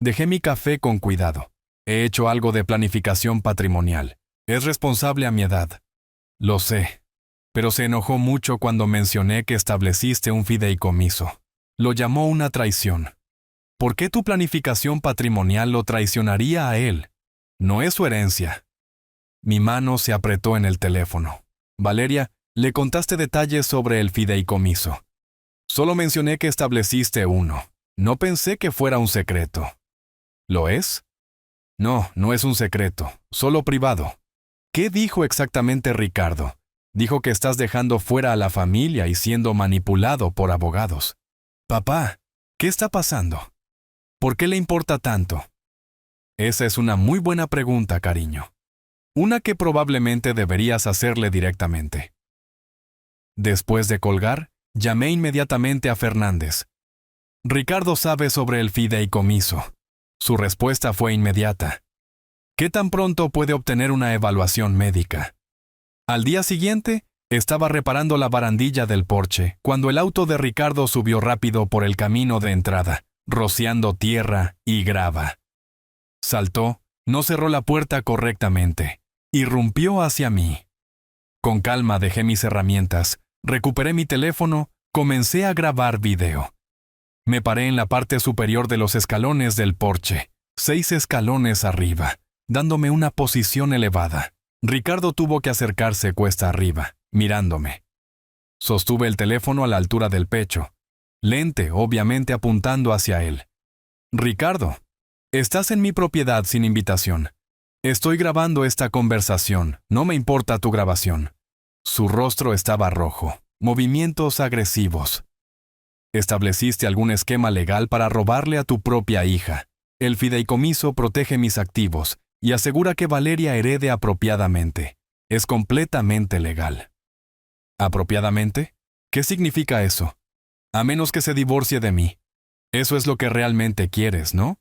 Dejé mi café con cuidado. He hecho algo de planificación patrimonial. Es responsable a mi edad. Lo sé, pero se enojó mucho cuando mencioné que estableciste un fideicomiso. Lo llamó una traición. ¿Por qué tu planificación patrimonial lo traicionaría a él? No es su herencia. Mi mano se apretó en el teléfono. Valeria, le contaste detalles sobre el fideicomiso. Solo mencioné que estableciste uno. No pensé que fuera un secreto. ¿Lo es? No, no es un secreto, solo privado. ¿Qué dijo exactamente Ricardo? Dijo que estás dejando fuera a la familia y siendo manipulado por abogados. Papá, ¿qué está pasando? ¿Por qué le importa tanto? Esa es una muy buena pregunta, cariño. Una que probablemente deberías hacerle directamente. Después de colgar, llamé inmediatamente a Fernández. Ricardo sabe sobre el fideicomiso. Su respuesta fue inmediata. ¿Qué tan pronto puede obtener una evaluación médica? Al día siguiente, estaba reparando la barandilla del porche cuando el auto de Ricardo subió rápido por el camino de entrada, rociando tierra y grava. Saltó, no cerró la puerta correctamente, irrumpió hacia mí. Con calma dejé mis herramientas, recuperé mi teléfono, comencé a grabar video. Me paré en la parte superior de los escalones del porche, 6 escalones arriba, dándome una posición elevada. Ricardo tuvo que acercarse cuesta arriba, mirándome. Sostuve el teléfono a la altura del pecho, lente, obviamente apuntando hacia él. Ricardo, estás en mi propiedad sin invitación. Estoy grabando esta conversación, no me importa tu grabación. Su rostro estaba rojo, movimientos agresivos. Estableciste algún esquema legal para robarle a tu propia hija. El fideicomiso protege mis activos y asegura que Valeria herede apropiadamente. Es completamente legal. ¿Apropiadamente? ¿Qué significa eso? A menos que se divorcie de mí. Eso es lo que realmente quieres, ¿no?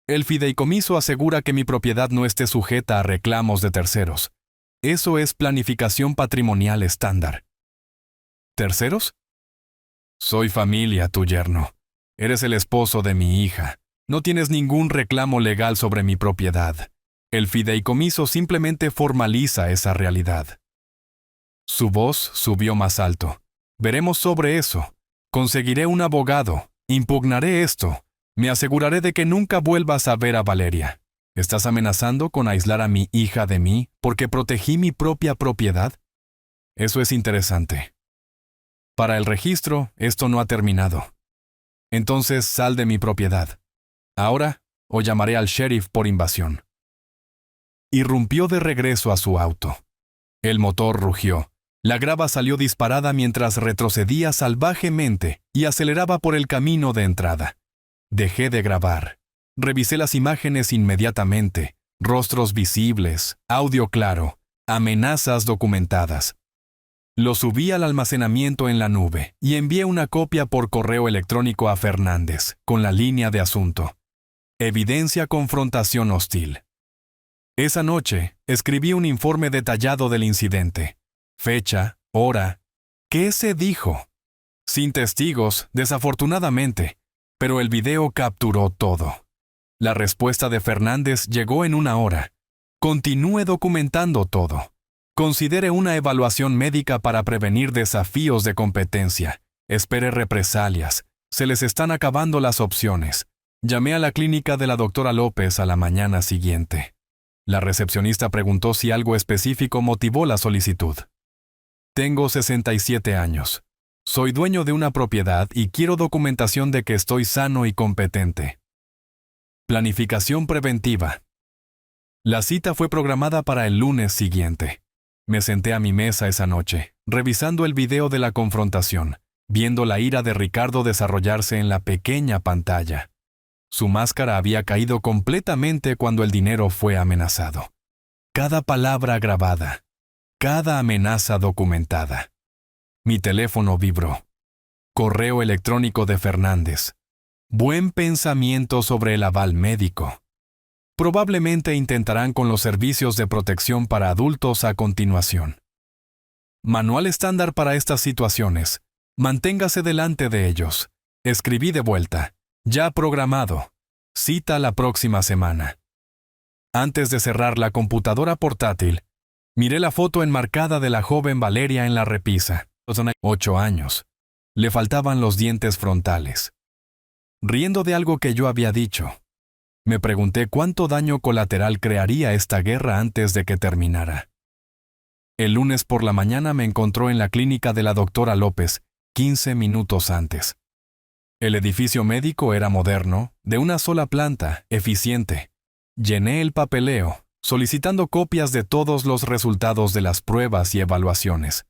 El fideicomiso asegura que mi propiedad no esté sujeta a reclamos de terceros. Eso es planificación patrimonial estándar. ¿Terceros? Soy familia, tu yerno. Eres el esposo de mi hija. No tienes ningún reclamo legal sobre mi propiedad. El fideicomiso simplemente formaliza esa realidad. Su voz subió más alto. Veremos sobre eso. Conseguiré un abogado. Impugnaré esto. Me aseguraré de que nunca vuelvas a ver a Valeria. ¿Estás amenazando con aislar a mi hija de mí porque protegí mi propia propiedad? Eso es interesante. Para el registro, esto no ha terminado. Entonces sal de mi propiedad. Ahora, o llamaré al sheriff por invasión. Irrumpió de regreso a su auto. El motor rugió. La grava salió disparada mientras retrocedía salvajemente y aceleraba por el camino de entrada. Dejé de grabar. Revisé las imágenes inmediatamente. Rostros visibles, audio claro, amenazas documentadas. Lo subí al almacenamiento en la nube y envié una copia por correo electrónico a Fernández, con la línea de asunto. Evidencia confrontación hostil. Esa noche, escribí un informe detallado del incidente. Fecha, hora. ¿Qué se dijo? Sin testigos, desafortunadamente, pero el video capturó todo. La respuesta de Fernández llegó en 1 hora. Continúe documentando todo. Considere una evaluación médica para prevenir desafíos de competencia. Espere represalias. Se les están acabando las opciones. Llamé a la clínica de la doctora López a la mañana siguiente. La recepcionista preguntó si algo específico motivó la solicitud. Tengo 67 años. Soy dueño de una propiedad y quiero documentación de que estoy sano y competente. Planificación preventiva. La cita fue programada para el lunes siguiente. Me senté a mi mesa esa noche, revisando el video de la confrontación, viendo la ira de Ricardo desarrollarse en la pequeña pantalla. Su máscara había caído completamente cuando el dinero fue amenazado. Cada palabra grabada, cada amenaza documentada. Mi teléfono vibró. Correo electrónico de Fernández. Buen pensamiento sobre el aval médico. Probablemente intentarán con los servicios de protección para adultos a continuación. Manual estándar para estas situaciones. Manténgase delante de ellos. Escribí de vuelta. Ya programado. Cita la próxima semana. Antes de cerrar la computadora portátil, miré la foto enmarcada de la joven Valeria en la repisa. 8 años. Le faltaban los dientes frontales. riendo de algo que yo había dicho. Me pregunté cuánto daño colateral crearía esta guerra antes de que terminara. El lunes por la mañana me encontró en la clínica de la doctora López, 15 minutos antes. El edificio médico era moderno, de una sola planta, eficiente. Llené el papeleo, solicitando copias de todos los resultados de las pruebas y evaluaciones.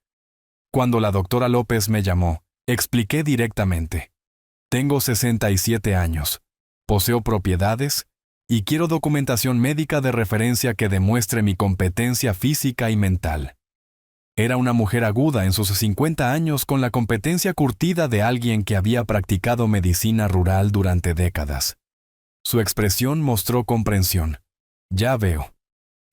Cuando la doctora López me llamó, expliqué directamente. Tengo 67 años, poseo propiedades y quiero documentación médica de referencia que demuestre mi competencia física y mental. Era una mujer aguda en sus 50 años con la competencia curtida de alguien que había practicado medicina rural durante décadas. Su expresión mostró comprensión. Ya veo.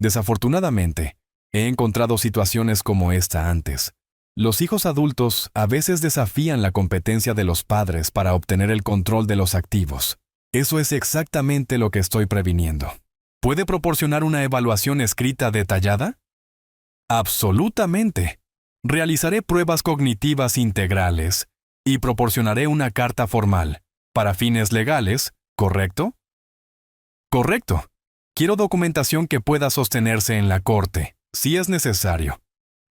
Desafortunadamente, he encontrado situaciones como esta antes. Los hijos adultos a veces desafían la competencia de los padres para obtener el control de los activos. Eso es exactamente lo que estoy previniendo. ¿Puede proporcionar una evaluación escrita detallada? Absolutamente. Realizaré pruebas cognitivas integrales y proporcionaré una carta formal, para fines legales, ¿correcto? Correcto. Quiero documentación que pueda sostenerse en la corte, si es necesario.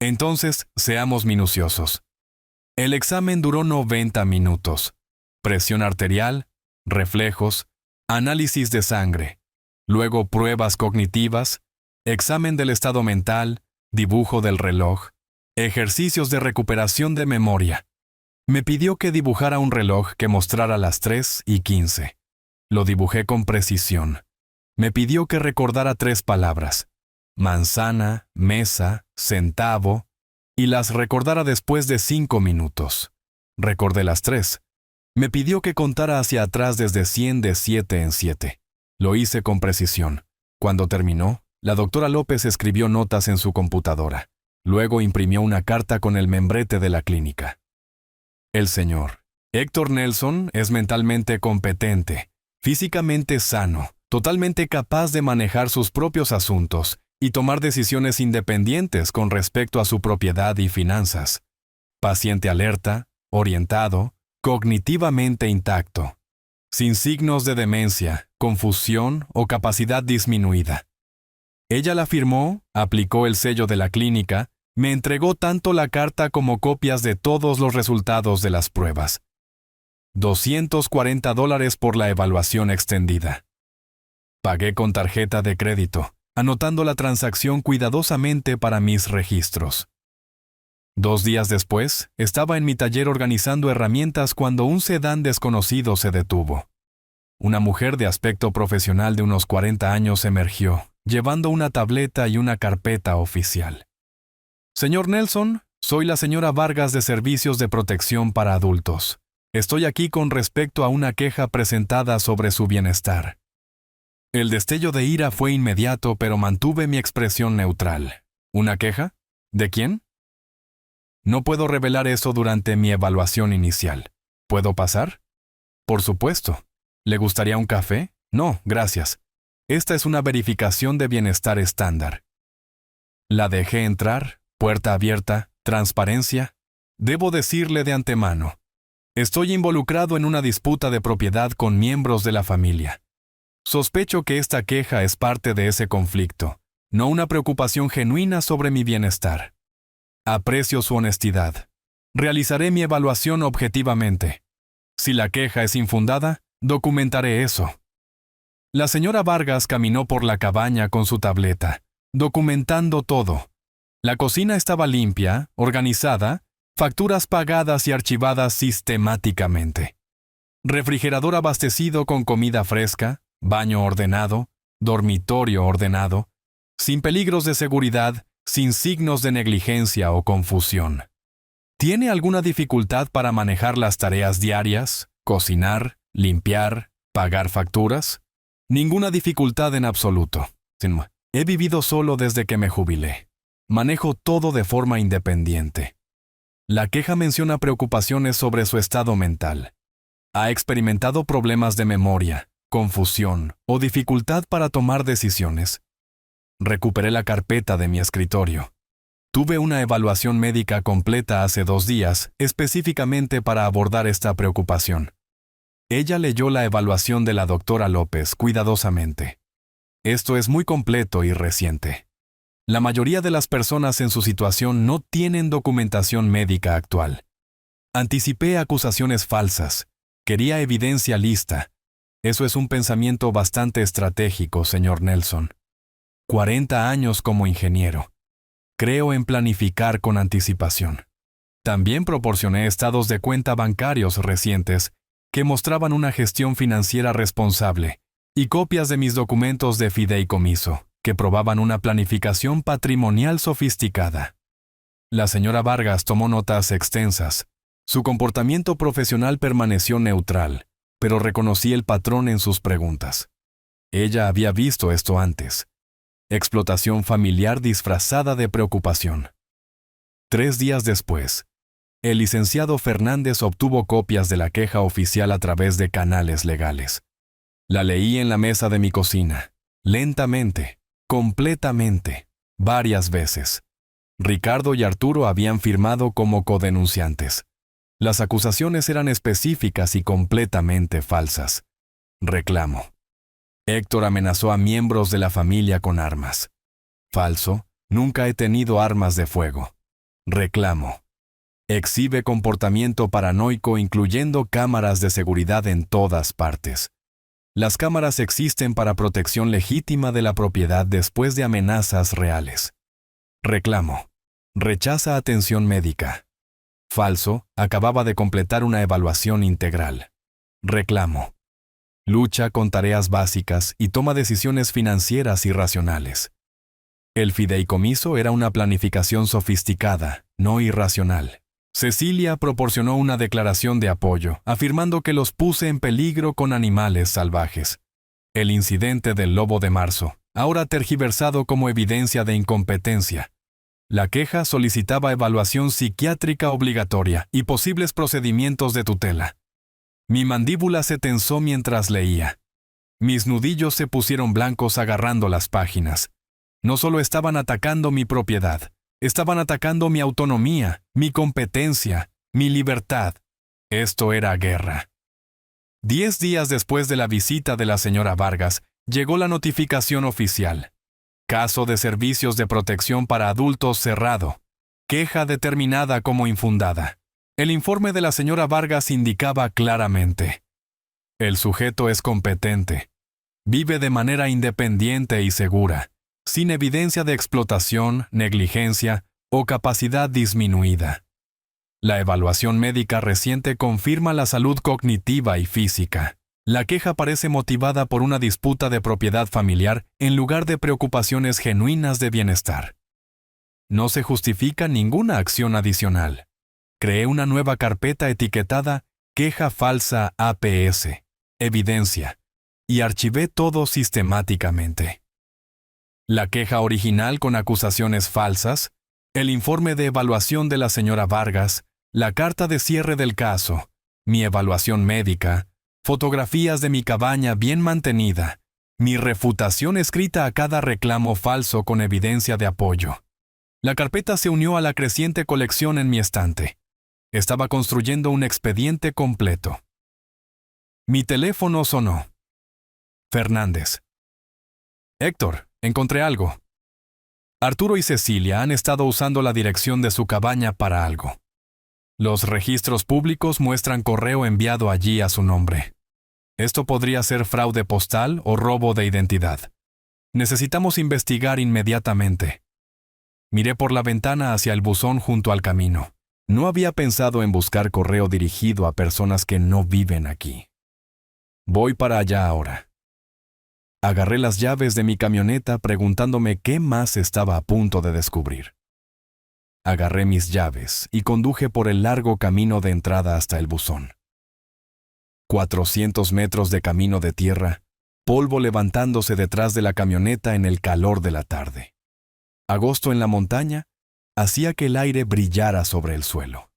Entonces, seamos minuciosos. El examen duró 90 minutos. Presión arterial, reflejos, análisis de sangre, luego pruebas cognitivas, examen del estado mental, dibujo del reloj, ejercicios de recuperación de memoria. Me pidió que dibujara un reloj que mostrara las 3:15. Lo dibujé con precisión. Me pidió que recordara 3 palabras: manzana, mesa, centavo, y las recordara después de 5 minutos. Recordé las 3. Me pidió que contara hacia atrás desde 100 de 7 en 7. Lo hice con precisión. Cuando terminó, la doctora López escribió notas en su computadora. Luego imprimió una carta con el membrete de la clínica. El señor Héctor Nelson es mentalmente competente, físicamente sano, totalmente capaz de manejar sus propios asuntos y tomar decisiones independientes con respecto a su propiedad y finanzas. Paciente alerta, orientado, cognitivamente intacto, sin signos de demencia, confusión o capacidad disminuida. Ella la firmó, aplicó el sello de la clínica, me entregó tanto la carta como copias de todos los resultados de las pruebas. $240 por la evaluación extendida. Pagué con tarjeta de crédito, anotando la transacción cuidadosamente para mis registros. 2 días después, estaba en mi taller organizando herramientas cuando un sedán desconocido se detuvo. Una mujer de aspecto profesional de unos 40 años emergió, llevando una tableta y una carpeta oficial. Señor Nelson, soy la señora Vargas de Servicios de Protección para Adultos. Estoy aquí con respecto a una queja presentada sobre su bienestar. El destello de ira fue inmediato, pero mantuve mi expresión neutral. ¿Una queja? ¿De quién? No puedo revelar eso durante mi evaluación inicial. ¿Puedo pasar? Por supuesto. ¿Le gustaría un café? No, gracias. Esta es una verificación de bienestar estándar. La dejé entrar, puerta abierta, transparencia. Debo decirle de antemano. Estoy involucrado en una disputa de propiedad con miembros de la familia. Sospecho que esta queja es parte de ese conflicto, no una preocupación genuina sobre mi bienestar. Aprecio su honestidad. Realizaré mi evaluación objetivamente. Si la queja es infundada, documentaré eso. La señora Vargas caminó por la cabaña con su tableta, documentando todo. La cocina estaba limpia, organizada, facturas pagadas y archivadas sistemáticamente. Refrigerador abastecido con comida fresca, baño ordenado, dormitorio ordenado, sin peligros de seguridad, sin signos de negligencia o confusión. ¿Tiene alguna dificultad para manejar las tareas diarias, cocinar, limpiar, pagar facturas? Ninguna dificultad en absoluto. He vivido solo desde que me jubilé. Manejo todo de forma independiente. La queja menciona preocupaciones sobre su estado mental. Ha experimentado problemas de memoria, confusión o dificultad para tomar decisiones. Recuperé la carpeta de mi escritorio. Tuve una evaluación médica completa hace 2 días, específicamente para abordar esta preocupación. Ella leyó la evaluación de la doctora López cuidadosamente. Esto es muy completo y reciente. La mayoría de las personas en su situación no tienen documentación médica actual. Anticipé acusaciones falsas. Quería evidencia lista. Eso es un pensamiento bastante estratégico, señor Nelson. 40 años como ingeniero. Creo en planificar con anticipación. También proporcioné estados de cuenta bancarios recientes que mostraban una gestión financiera responsable y copias de mis documentos de fideicomiso que probaban una planificación patrimonial sofisticada. La señora Vargas tomó notas extensas. Su comportamiento profesional permaneció neutral, pero reconocí el patrón en sus preguntas. Ella había visto esto antes. Explotación familiar disfrazada de preocupación. 3 días después, el licenciado Fernández obtuvo copias de la queja oficial a través de canales legales. La leí en la mesa de mi cocina, lentamente, completamente, varias veces. Ricardo y Arturo habían firmado como codenunciantes. Las acusaciones eran específicas y completamente falsas. Reclamo. Héctor amenazó a miembros de la familia con armas. Falso, nunca he tenido armas de fuego. Reclamo. Exhibe comportamiento paranoico incluyendo cámaras de seguridad en todas partes. Las cámaras existen para protección legítima de la propiedad después de amenazas reales. Reclamo. Rechaza atención médica. Falso, acababa de completar una evaluación integral. Reclamo. Lucha con tareas básicas y toma decisiones financieras irracionales. El fideicomiso era una planificación sofisticada, no irracional. Cecilia proporcionó una declaración de apoyo, afirmando que los puse en peligro con animales salvajes. El incidente del lobo de marzo, ahora tergiversado como evidencia de incompetencia. La queja solicitaba evaluación psiquiátrica obligatoria y posibles procedimientos de tutela. Mi mandíbula se tensó mientras leía. Mis nudillos se pusieron blancos agarrando las páginas. No solo estaban atacando mi propiedad, estaban atacando mi autonomía, mi competencia, mi libertad. Esto era guerra. 10 días después de la visita de la señora Vargas, llegó la notificación oficial. Caso de servicios de protección para adultos cerrado. Queja determinada como infundada. El informe de la señora Vargas indicaba claramente: el sujeto es competente. Vive de manera independiente y segura, sin evidencia de explotación, negligencia o capacidad disminuida. La evaluación médica reciente confirma la salud cognitiva y física. La queja parece motivada por una disputa de propiedad familiar en lugar de preocupaciones genuinas de bienestar. No se justifica ninguna acción adicional. Creé una nueva carpeta etiquetada Queja Falsa APS, Evidencia, y archivé todo sistemáticamente. La queja original con acusaciones falsas, el informe de evaluación de la señora Vargas, la carta de cierre del caso, mi evaluación médica, fotografías de mi cabaña bien mantenida, mi refutación escrita a cada reclamo falso con evidencia de apoyo. La carpeta se unió a la creciente colección en mi estante. Estaba construyendo un expediente completo. Mi teléfono sonó. Fernández. Héctor, encontré algo. Arturo y Cecilia han estado usando la dirección de su cabaña para algo. Los registros públicos muestran correo enviado allí a su nombre. Esto podría ser fraude postal o robo de identidad. Necesitamos investigar inmediatamente. Miré por la ventana hacia el buzón junto al camino. No había pensado en buscar correo dirigido a personas que no viven aquí. Voy para allá ahora. Agarré las llaves de mi camioneta preguntándome qué más estaba a punto de descubrir. Agarré mis llaves y conduje por el largo camino de entrada hasta el buzón. 400 metros de camino de tierra, polvo levantándose detrás de la camioneta en el calor de la tarde. Agosto en la montaña hacía que el aire brillara sobre el suelo.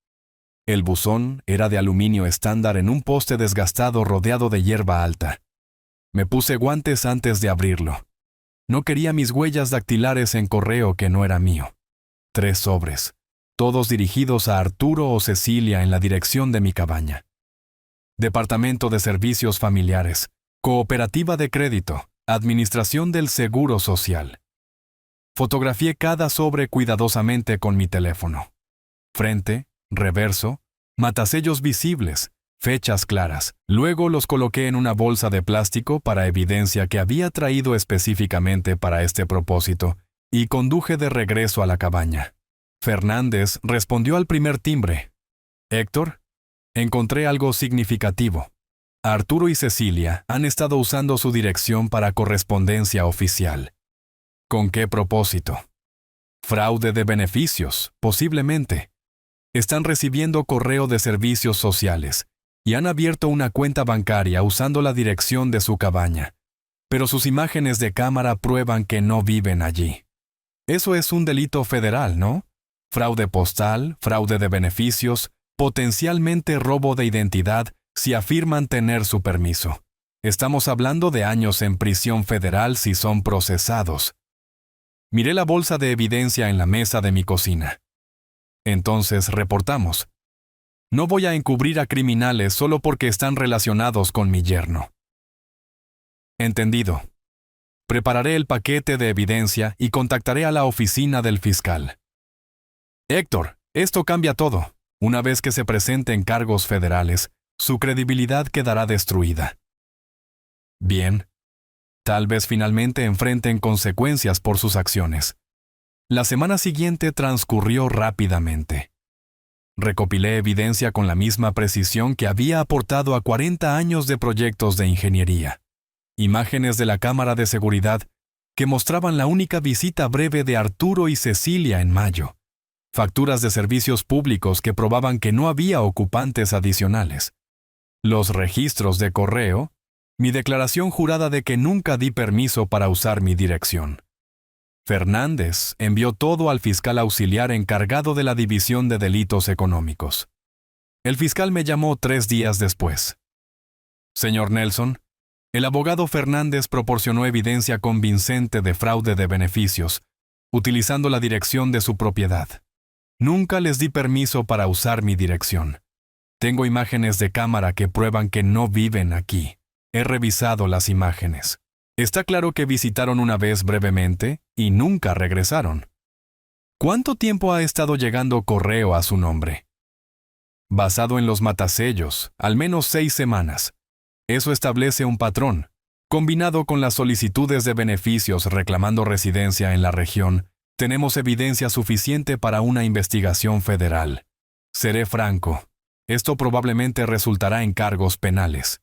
El buzón era de aluminio estándar en un poste desgastado rodeado de hierba alta. Me puse guantes antes de abrirlo. No quería mis huellas dactilares en correo que no era mío. 3 sobres, todos dirigidos a Arturo o Cecilia en la dirección de mi cabaña. Departamento de Servicios Familiares, Cooperativa de Crédito, Administración del Seguro Social. Fotografié cada sobre cuidadosamente con mi teléfono. Frente, reverso, matasellos visibles, fechas claras. Luego los coloqué en una bolsa de plástico para evidencia que había traído específicamente para este propósito y conduje de regreso a la cabaña. Fernández respondió al primer timbre. «Héctor, encontré algo significativo. Arturo y Cecilia han estado usando su dirección para correspondencia oficial». ¿Con qué propósito? Fraude de beneficios, posiblemente. Están recibiendo correo de servicios sociales y han abierto una cuenta bancaria usando la dirección de su cabaña, pero sus imágenes de cámara prueban que no viven allí. Eso es un delito federal, ¿no? Fraude postal, fraude de beneficios, potencialmente robo de identidad si afirman tener su permiso. Estamos hablando de años en prisión federal si son procesados. Miré la bolsa de evidencia en la mesa de mi cocina. Entonces reportamos. No voy a encubrir a criminales solo porque están relacionados con mi yerno. Entendido. Prepararé el paquete de evidencia y contactaré a la oficina del fiscal. Héctor, esto cambia todo. Una vez que se presenten cargos federales, su credibilidad quedará destruida. Bien. Tal vez finalmente enfrenten consecuencias por sus acciones. La semana siguiente transcurrió rápidamente. Recopilé evidencia con la misma precisión que había aportado a 40 años de proyectos de ingeniería. Imágenes de la cámara de seguridad que mostraban la única visita breve de Arturo y Cecilia en mayo. Facturas de servicios públicos que probaban que no había ocupantes adicionales. Los registros de correo, mi declaración jurada de que nunca di permiso para usar mi dirección. Fernández envió todo al fiscal auxiliar encargado de la División de Delitos Económicos. El fiscal me llamó 3 días después. Señor Nelson, el abogado Fernández proporcionó evidencia convincente de fraude de beneficios, utilizando la dirección de su propiedad. Nunca les di permiso para usar mi dirección. Tengo imágenes de cámara que prueban que no viven aquí. He revisado las imágenes. Está claro que visitaron una vez brevemente y nunca regresaron. ¿Cuánto tiempo ha estado llegando correo a su nombre? Basado en los matasellos, al menos 6 semanas. Eso establece un patrón. Combinado con las solicitudes de beneficios reclamando residencia en la región, tenemos evidencia suficiente para una investigación federal. Seré franco. Esto probablemente resultará en cargos penales.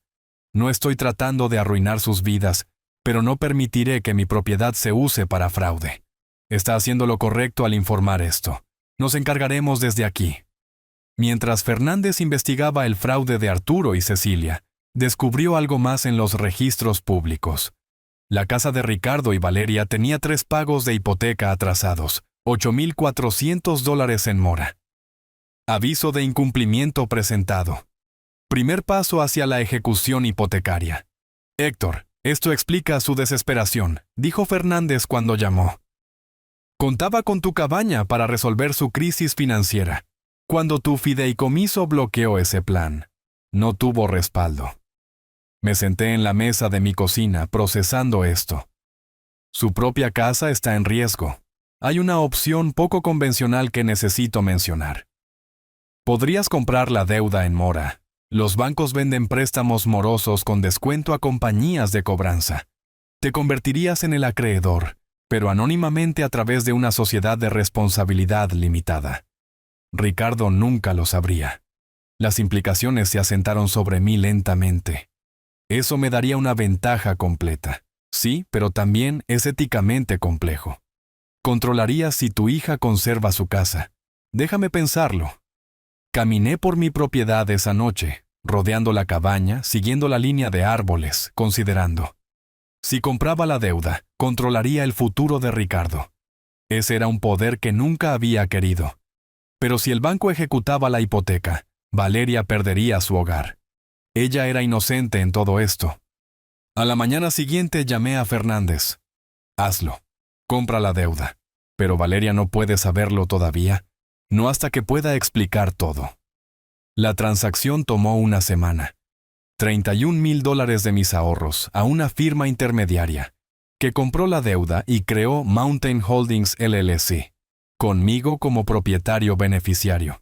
No estoy tratando de arruinar sus vidas, pero no permitiré que mi propiedad se use para fraude. Está haciendo lo correcto al informar esto. Nos encargaremos desde aquí. Mientras Fernández investigaba el fraude de Arturo y Cecilia, descubrió algo más en los registros públicos. La casa de Ricardo y Valeria tenía 3 pagos de hipoteca atrasados, $8,400 en mora. Aviso de incumplimiento presentado. Primer paso hacia la ejecución hipotecaria. Héctor, esto explica su desesperación, dijo Fernández cuando llamó. Contaba con tu cabaña para resolver su crisis financiera, cuando tu fideicomiso bloqueó ese plan. No tuvo respaldo. Me senté en la mesa de mi cocina procesando esto. Su propia casa está en riesgo. Hay una opción poco convencional que necesito mencionar. Podrías comprar la deuda en mora. Los bancos venden préstamos morosos con descuento a compañías de cobranza. Te convertirías en el acreedor, pero anónimamente a través de una sociedad de responsabilidad limitada. Ricardo nunca lo sabría. Las implicaciones se asentaron sobre mí lentamente. Eso me daría una ventaja completa. Sí, pero también es éticamente complejo. Controlarías si tu hija conserva su casa. Déjame pensarlo. Caminé por mi propiedad esa noche, rodeando la cabaña, siguiendo la línea de árboles, considerando. Si compraba la deuda, controlaría el futuro de Ricardo. Ese era un poder que nunca había querido. Pero si el banco ejecutaba la hipoteca, Valeria perdería su hogar. Ella era inocente en todo esto. A la mañana siguiente llamé a Fernández. Hazlo. Compra la deuda. Pero Valeria no puede saberlo todavía. No hasta que pueda explicar todo. La transacción tomó una semana. $31,000 de mis ahorros a una firma intermediaria, que compró la deuda y creó Mountain Holdings LLC, conmigo como propietario beneficiario.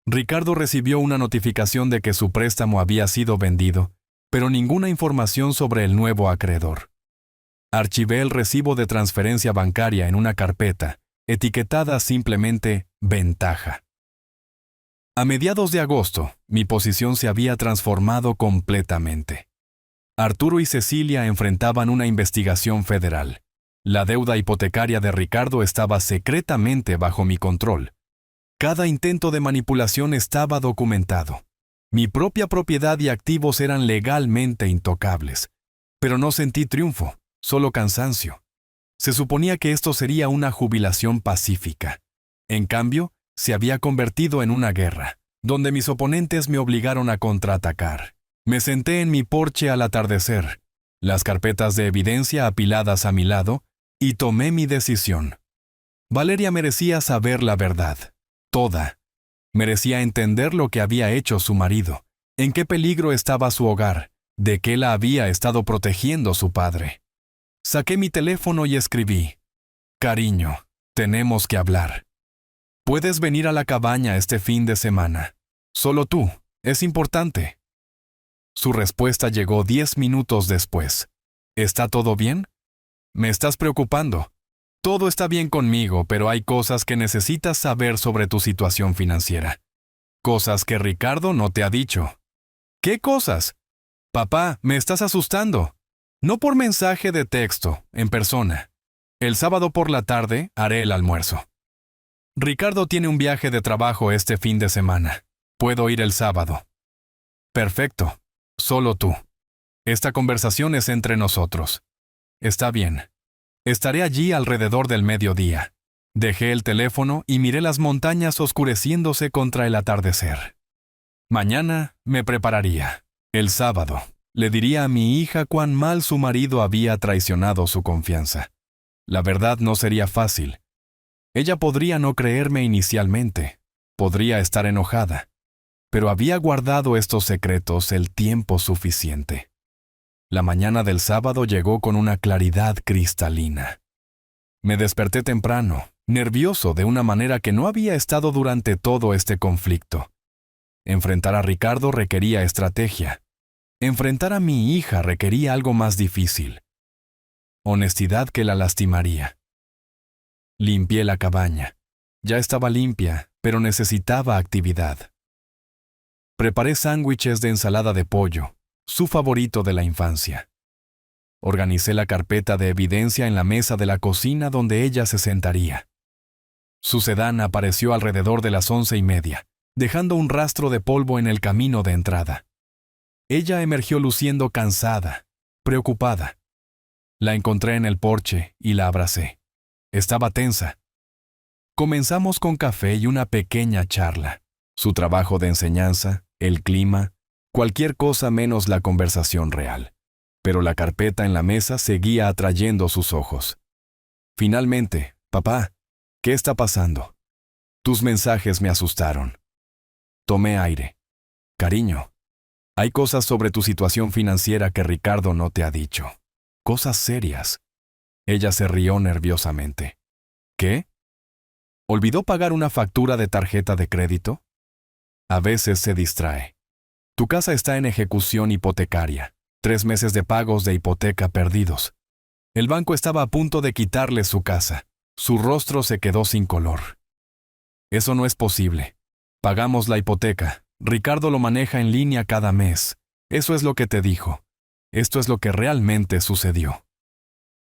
Ricardo recibió una notificación de que su préstamo había sido vendido, pero ninguna información sobre el nuevo acreedor. Archivé el recibo de transferencia bancaria en una carpeta, etiquetada simplemente Ventaja. A mediados de agosto, mi posición se había transformado completamente. Arturo y Cecilia enfrentaban una investigación federal. La deuda hipotecaria de Ricardo estaba secretamente bajo mi control. Cada intento de manipulación estaba documentado. Mi propia propiedad y activos eran legalmente intocables. Pero no sentí triunfo, solo cansancio. Se suponía que esto sería una jubilación pacífica. En cambio, se había convertido en una guerra, donde mis oponentes me obligaron a contraatacar. Me senté en mi porche al atardecer, las carpetas de evidencia apiladas a mi lado, y tomé mi decisión. Valeria merecía saber la verdad, toda. Merecía entender lo que había hecho su marido, en qué peligro estaba su hogar, de qué la había estado protegiendo su padre. Saqué mi teléfono y escribí: «Cariño, tenemos que hablar. Puedes venir a la cabaña este fin de semana. Solo tú, es importante». Su respuesta llegó 10 minutos después. «¿Está todo bien? Me estás preocupando. Todo está bien conmigo, pero hay cosas que necesitas saber sobre tu situación financiera. Cosas que Ricardo no te ha dicho». «¿Qué cosas?» «Papá, me estás asustando. No por mensaje de texto, en persona. El sábado por la tarde haré el almuerzo. Ricardo tiene un viaje de trabajo este fin de semana. Puedo ir el sábado». «Perfecto. Solo tú. Esta conversación es entre nosotros». «Está bien. Estaré allí alrededor del mediodía». Dejé el teléfono y miré las montañas oscureciéndose contra el atardecer. Mañana me prepararía. El sábado le diría a mi hija cuán mal su marido había traicionado su confianza. La verdad no sería fácil. Ella podría no creerme inicialmente, podría estar enojada, pero había guardado estos secretos el tiempo suficiente. La mañana del sábado llegó con una claridad cristalina. Me desperté temprano, nervioso de una manera que no había estado durante todo este conflicto. Enfrentar a Ricardo requería estrategia. Enfrentar a mi hija requería algo más difícil. Honestidad que la lastimaría. Limpié la cabaña. Ya estaba limpia, pero necesitaba actividad. Preparé sándwiches de ensalada de pollo, su favorito de la infancia. Organicé la carpeta de evidencia en la mesa de la cocina donde ella se sentaría. Su sedán apareció alrededor de las 11:30, dejando un rastro de polvo en el camino de entrada. Ella emergió luciendo cansada, preocupada. La encontré en el porche y la abracé. Estaba tensa. Comenzamos con café y una pequeña charla. Su trabajo de enseñanza, el clima, cualquier cosa menos la conversación real. Pero la carpeta en la mesa seguía atrayendo sus ojos. Finalmente, «Papá, ¿qué está pasando? Tus mensajes me asustaron». Tomé aire. «Cariño, hay cosas sobre tu situación financiera que Ricardo no te ha dicho. Cosas serias». Ella se rió nerviosamente. «¿Qué? ¿Olvidó pagar una factura de tarjeta de crédito? A veces se distrae. Tu casa está en ejecución hipotecaria. 3 meses de pagos de hipoteca perdidos. El banco estaba a punto de quitarle su casa. Su rostro se quedó sin color. Eso no es posible. Pagamos la hipoteca. Ricardo lo maneja en línea cada mes. Eso es lo que te dijo. Esto es lo que realmente sucedió».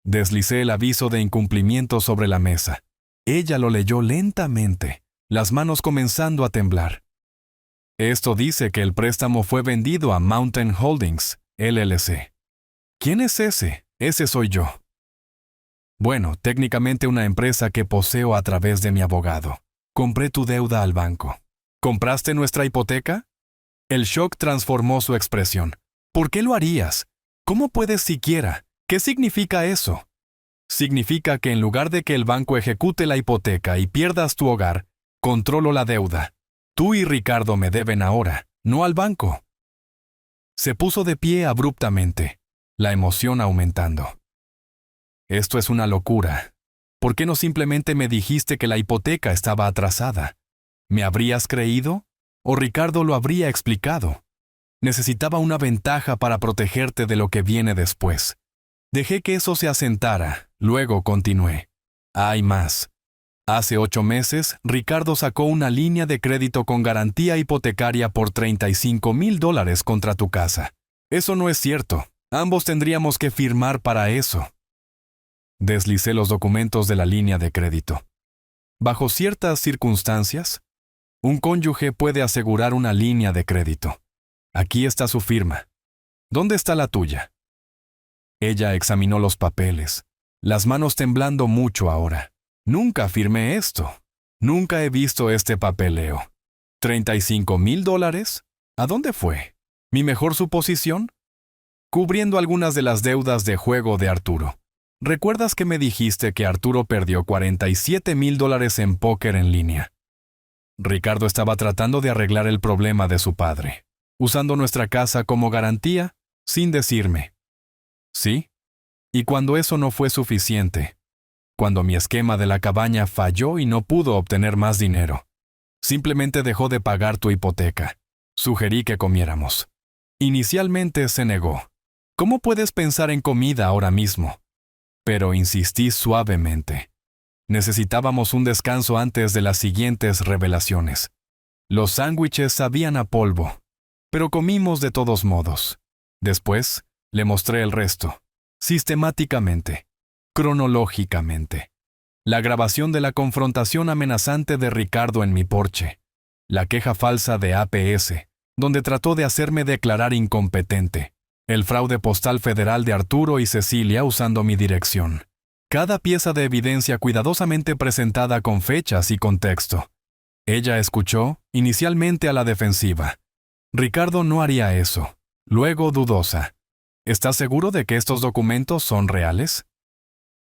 Deslicé el aviso de incumplimiento sobre la mesa. Ella lo leyó lentamente, las manos comenzando a temblar. «Esto dice que el préstamo fue vendido a Mountain Holdings, LLC. ¿Quién es ese? Ese soy yo». «Bueno, técnicamente una empresa que poseo a través de mi abogado. Compré tu deuda al banco». «¿Compraste nuestra hipoteca?» El shock transformó su expresión. «¿Por qué lo harías? ¿Cómo puedes siquiera? ¿Qué significa eso?» «Significa que en lugar de que el banco ejecute la hipoteca y pierdas tu hogar, controlo la deuda. Tú y Ricardo me deben ahora, no al banco». Se puso de pie abruptamente, la emoción aumentando. Esto es una locura. ¿Por qué no simplemente me dijiste que la hipoteca estaba atrasada? ¿Me habrías creído? ¿O Ricardo lo habría explicado? Necesitaba una ventaja para protegerte de lo que viene después. Dejé que eso se asentara, luego continué. Hay más. Hace 8 meses, Ricardo sacó una línea de crédito con garantía hipotecaria por $35,000 contra tu casa. Eso no es cierto. Ambos tendríamos que firmar para eso. Deslicé los documentos de la línea de crédito. Bajo ciertas circunstancias, un cónyuge puede asegurar una línea de crédito. Aquí está su firma. ¿Dónde está la tuya? Ella examinó los papeles, las manos temblando mucho ahora. Nunca firmé esto. Nunca he visto este papeleo. $35,000? ¿A dónde fue? ¿Mi mejor suposición? Cubriendo algunas de las deudas de juego de Arturo. ¿Recuerdas que me dijiste que Arturo perdió $47,000 en póker en línea? Ricardo estaba tratando de arreglar el problema de su padre, usando nuestra casa como garantía, sin decirme. ¿Sí? Y cuando eso no fue suficiente, cuando mi esquema de la cabaña falló y no pudo obtener más dinero, simplemente dejó de pagar tu hipoteca. Sugerí que comiéramos. Inicialmente se negó. ¿Cómo puedes pensar en comida ahora mismo? Pero insistí suavemente. Necesitábamos un descanso antes de las siguientes revelaciones. Los sándwiches sabían a polvo, pero comimos de todos modos. Después, le mostré el resto, sistemáticamente, cronológicamente. La grabación de la confrontación amenazante de Ricardo en mi porche, la queja falsa de APS, donde trató de hacerme declarar incompetente, el fraude postal federal de Arturo y Cecilia usando mi dirección. Cada pieza de evidencia cuidadosamente presentada con fechas y contexto. Ella escuchó, inicialmente a la defensiva. Ricardo no haría eso. Luego dudosa. ¿Estás seguro de que estos documentos son reales?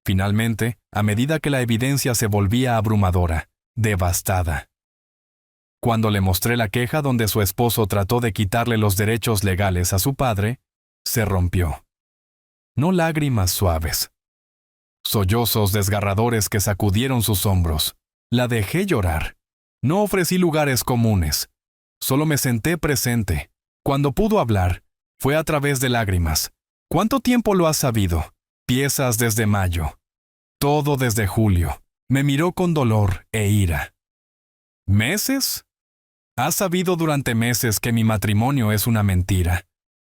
Finalmente, a medida que la evidencia se volvía abrumadora, devastada. Cuando le mostré la queja donde su esposo trató de quitarle los derechos legales a su padre, se rompió. No lágrimas suaves. Sollozos desgarradores que sacudieron sus hombros. La dejé llorar. No ofrecí lugares comunes. Solo me senté presente. Cuando pudo hablar, fue a través de lágrimas. ¿Cuánto tiempo lo has sabido? Piezas desde mayo. Todo desde julio. Me miró con dolor e ira. ¿Meses? Has sabido durante meses que mi matrimonio es una mentira,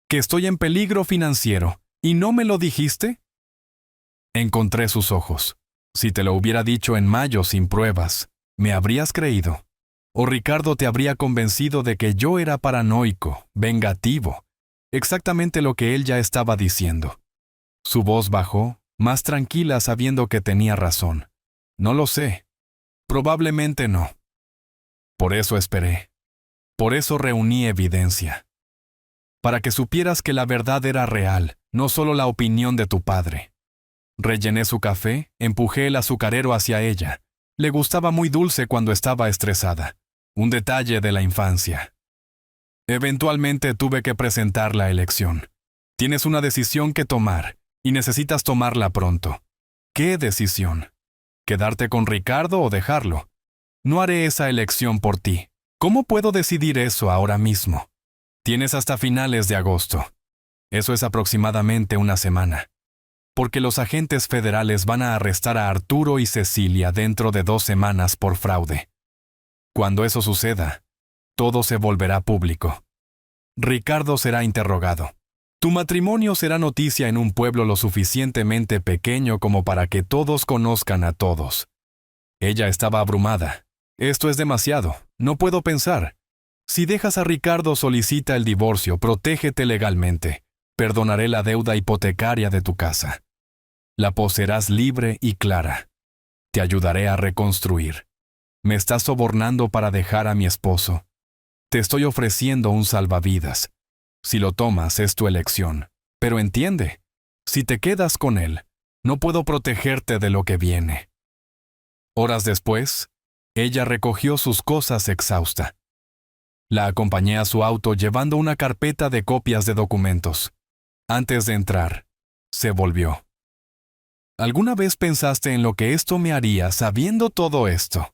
que estoy en peligro financiero, ¿y no me lo dijiste? Encontré sus ojos. Si te lo hubiera dicho en mayo sin pruebas, ¿me habrías creído? ¿O Ricardo te habría convencido de que yo era paranoico, vengativo? Exactamente lo que él ya estaba diciendo. Su voz bajó, más tranquila sabiendo que tenía razón. No lo sé. Probablemente no. Por eso esperé. Por eso reuní evidencia. Para que supieras que la verdad era real, no solo la opinión de tu padre. Rellené su café, empujé el azucarero hacia ella. Le gustaba muy dulce cuando estaba estresada. Un detalle de la infancia. Eventualmente tuve que presentar la elección. Tienes una decisión que tomar, y necesitas tomarla pronto. ¿Qué decisión? ¿Quedarte con Ricardo o dejarlo? No haré esa elección por ti. ¿Cómo puedo decidir eso ahora mismo? Tienes hasta finales de agosto. Eso es aproximadamente una semana. Porque los agentes federales van a arrestar a Arturo y Cecilia dentro de 2 semanas por fraude. Cuando eso suceda, todo se volverá público. Ricardo será interrogado. Tu matrimonio será noticia en un pueblo lo suficientemente pequeño como para que todos conozcan a todos. Ella estaba abrumada. Esto es demasiado. No puedo pensar. Si dejas a Ricardo, solicita el divorcio, protégete legalmente. Perdonaré la deuda hipotecaria de tu casa. La poseerás libre y clara. Te ayudaré a reconstruir. Me estás sobornando para dejar a mi esposo. Te estoy ofreciendo un salvavidas. Si lo tomas, es tu elección. Pero entiende, si te quedas con él, no puedo protegerte de lo que viene. Horas después, ella recogió sus cosas exhausta. La acompañé a su auto llevando una carpeta de copias de documentos. Antes de entrar, se volvió. ¿Alguna vez pensaste en lo que esto me haría sabiendo todo esto?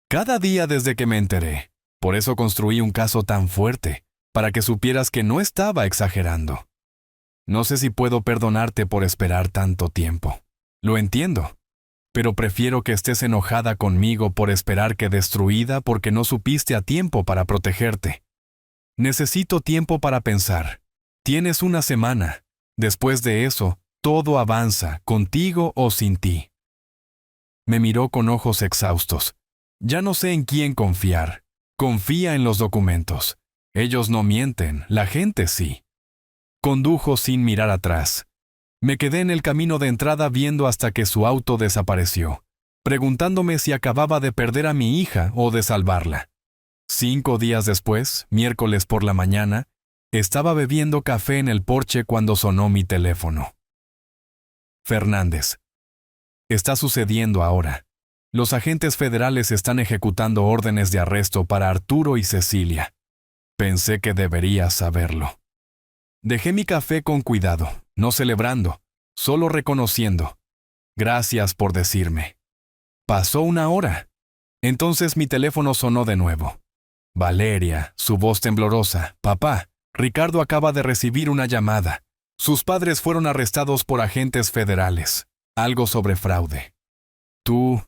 Cada día desde que me enteré. Por eso construí un caso tan fuerte, para que supieras que no estaba exagerando. No sé si puedo perdonarte por esperar tanto tiempo. Lo entiendo. Pero prefiero que estés enojada conmigo por esperar que destruida porque no supiste a tiempo para protegerte. Necesito tiempo para pensar. Tienes una semana. Después de eso, todo avanza, contigo o sin ti. Me miró con ojos exhaustos. Ya no sé en quién confiar. Confía en los documentos. Ellos no mienten, la gente sí. Condujo sin mirar atrás. Me quedé en el camino de entrada viendo hasta que su auto desapareció, preguntándome si acababa de perder a mi hija o de salvarla. 5 días después, miércoles por la mañana, estaba bebiendo café en el porche cuando sonó mi teléfono. Fernández. Está sucediendo ahora. Los agentes federales están ejecutando órdenes de arresto para Arturo y Cecilia. Pensé que deberías saberlo. Dejé mi café con cuidado, no celebrando, solo reconociendo. Gracias por decirme. Pasó 1 hora. Entonces mi teléfono sonó de nuevo. Valeria, su voz temblorosa. Papá, Ricardo acaba de recibir una llamada. Sus padres fueron arrestados por agentes federales. Algo sobre fraude. ¿Tú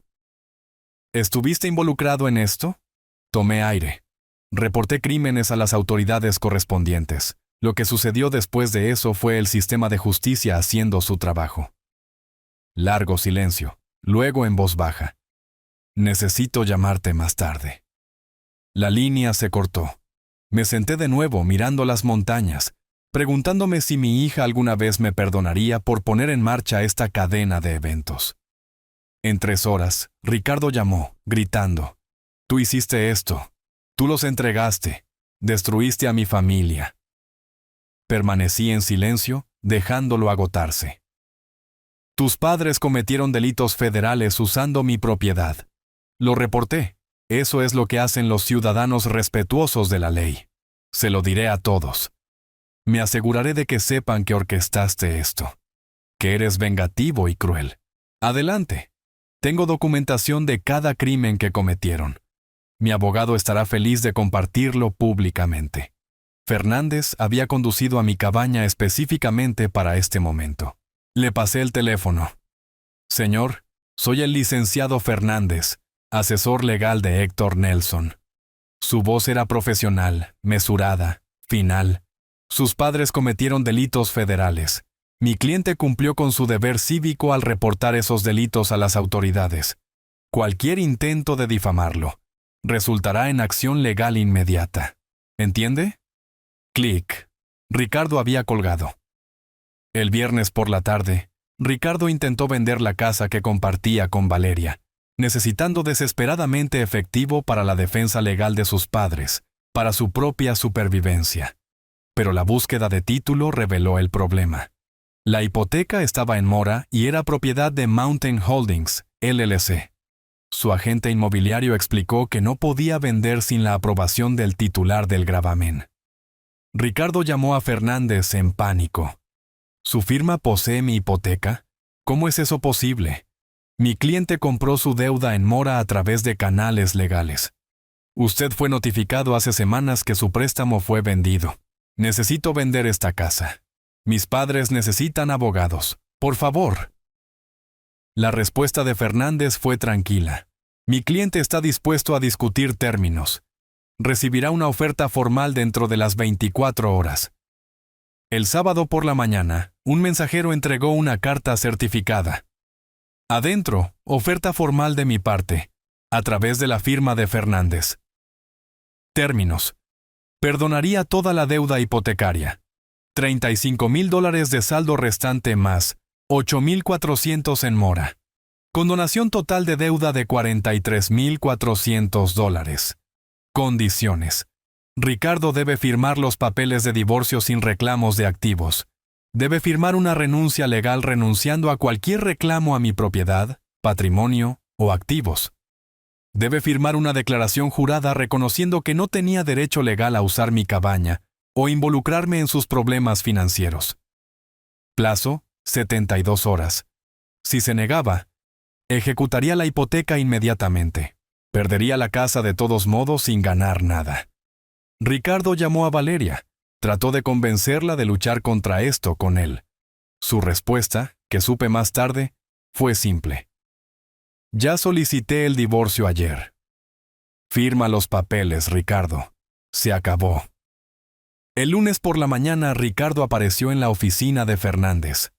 estuviste involucrado en esto? Tomé aire. Reporté crímenes a las autoridades correspondientes. Lo que sucedió después de eso fue el sistema de justicia haciendo su trabajo. Largo silencio, luego en voz baja. Necesito llamarte más tarde. La línea se cortó. Me senté de nuevo mirando las montañas, preguntándome si mi hija alguna vez me perdonaría por poner en marcha esta cadena de eventos. En 3 horas, Ricardo llamó, gritando. Tú hiciste esto. Tú los entregaste. Destruiste a mi familia. Permanecí en silencio, dejándolo agotarse. Tus padres cometieron delitos federales usando mi propiedad. Lo reporté. Eso es lo que hacen los ciudadanos respetuosos de la ley. Se lo diré a todos. Me aseguraré de que sepan que orquestaste esto. Que eres vengativo y cruel. Adelante. Tengo documentación de cada crimen que cometieron. Mi abogado estará feliz de compartirlo públicamente. Fernández había conducido a mi cabaña específicamente para este momento. Le pasé el teléfono. Señor, soy el licenciado Fernández, asesor legal de Héctor Nelson. Su voz era profesional, mesurada, final. Sus padres cometieron delitos federales. Mi cliente cumplió con su deber cívico al reportar esos delitos a las autoridades. Cualquier intento de difamarlo resultará en acción legal inmediata. ¿Entiende? Clic. Ricardo había colgado. El viernes por la tarde, Ricardo intentó vender la casa que compartía con Valeria, necesitando desesperadamente efectivo para la defensa legal de sus padres, para su propia supervivencia. Pero la búsqueda de título reveló el problema. La hipoteca estaba en mora y era propiedad de Mountain Holdings, LLC. Su agente inmobiliario explicó que no podía vender sin la aprobación del titular del gravamen. Ricardo llamó a Fernández en pánico. ¿Su firma posee mi hipoteca? ¿Cómo es eso posible? Mi cliente compró su deuda en mora a través de canales legales. Usted fue notificado hace semanas que su préstamo fue vendido. Necesito vender esta casa. Mis padres necesitan abogados. Por favor. La respuesta de Fernández fue tranquila. Mi cliente está dispuesto a discutir términos. Recibirá una oferta formal dentro de las 24 horas. El sábado por la mañana, un mensajero entregó una carta certificada. Adentro, oferta formal de mi parte, a través de la firma de Fernández. Términos. Perdonaría toda la deuda hipotecaria. $35,000 de saldo restante más, 8,400 en mora. Condonación total de deuda de $43,400. Condiciones. Ricardo debe firmar los papeles de divorcio sin reclamos de activos. Debe firmar una renuncia legal renunciando a cualquier reclamo a mi propiedad, patrimonio o activos. Debe firmar una declaración jurada reconociendo que no tenía derecho legal a usar mi cabaña o involucrarme en sus problemas financieros. Plazo, 72 horas. Si se negaba, ejecutaría la hipoteca inmediatamente. Perdería la casa de todos modos sin ganar nada. Ricardo llamó a Valeria. Trató de convencerla de luchar contra esto con él. Su respuesta, que supe más tarde, fue simple. Ya solicité el divorcio ayer. Firma los papeles, Ricardo. Se acabó. El lunes por la mañana, Ricardo apareció en la oficina de Fernández.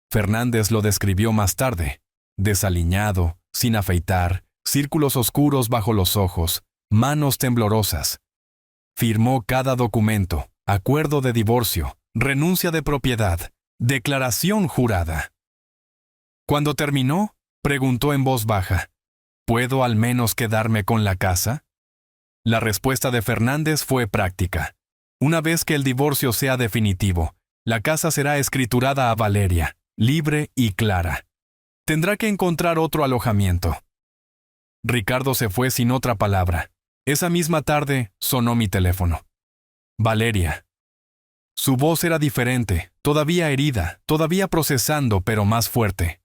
Fernández lo describió más tarde. Desaliñado, sin afeitar, círculos oscuros bajo los ojos, manos temblorosas. Firmó cada documento, acuerdo de divorcio, renuncia de propiedad, declaración jurada. Cuando terminó, preguntó en voz baja, ¿puedo al menos quedarme con la casa? La respuesta de Fernández fue práctica. Una vez que el divorcio sea definitivo, la casa será escriturada a Valeria, libre y clara. Tendrá que encontrar otro alojamiento. Ricardo se fue sin otra palabra. Esa misma tarde sonó mi teléfono. Valeria. Su voz era diferente, todavía herida, todavía procesando, pero más fuerte.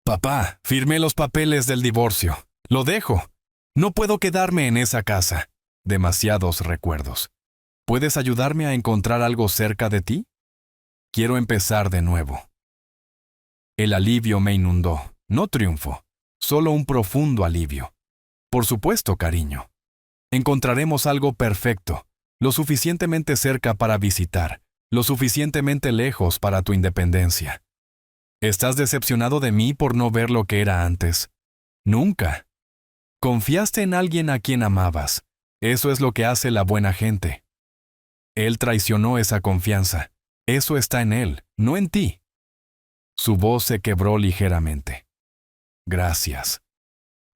Papá, firmé los papeles del divorcio. Lo dejo. No puedo quedarme en esa casa. Demasiados recuerdos. ¿Puedes ayudarme a encontrar algo cerca de ti? Quiero empezar de nuevo. El alivio me inundó, no triunfo, solo un profundo alivio. Por supuesto, cariño. Encontraremos algo perfecto, lo suficientemente cerca para visitar, lo suficientemente lejos para tu independencia. ¿Estás decepcionado de mí por no ver lo que era antes? Nunca. Confiaste en alguien a quien amabas. Eso es lo que hace la buena gente. Él traicionó esa confianza. Eso está en él, no en ti. Su voz se quebró ligeramente. Gracias.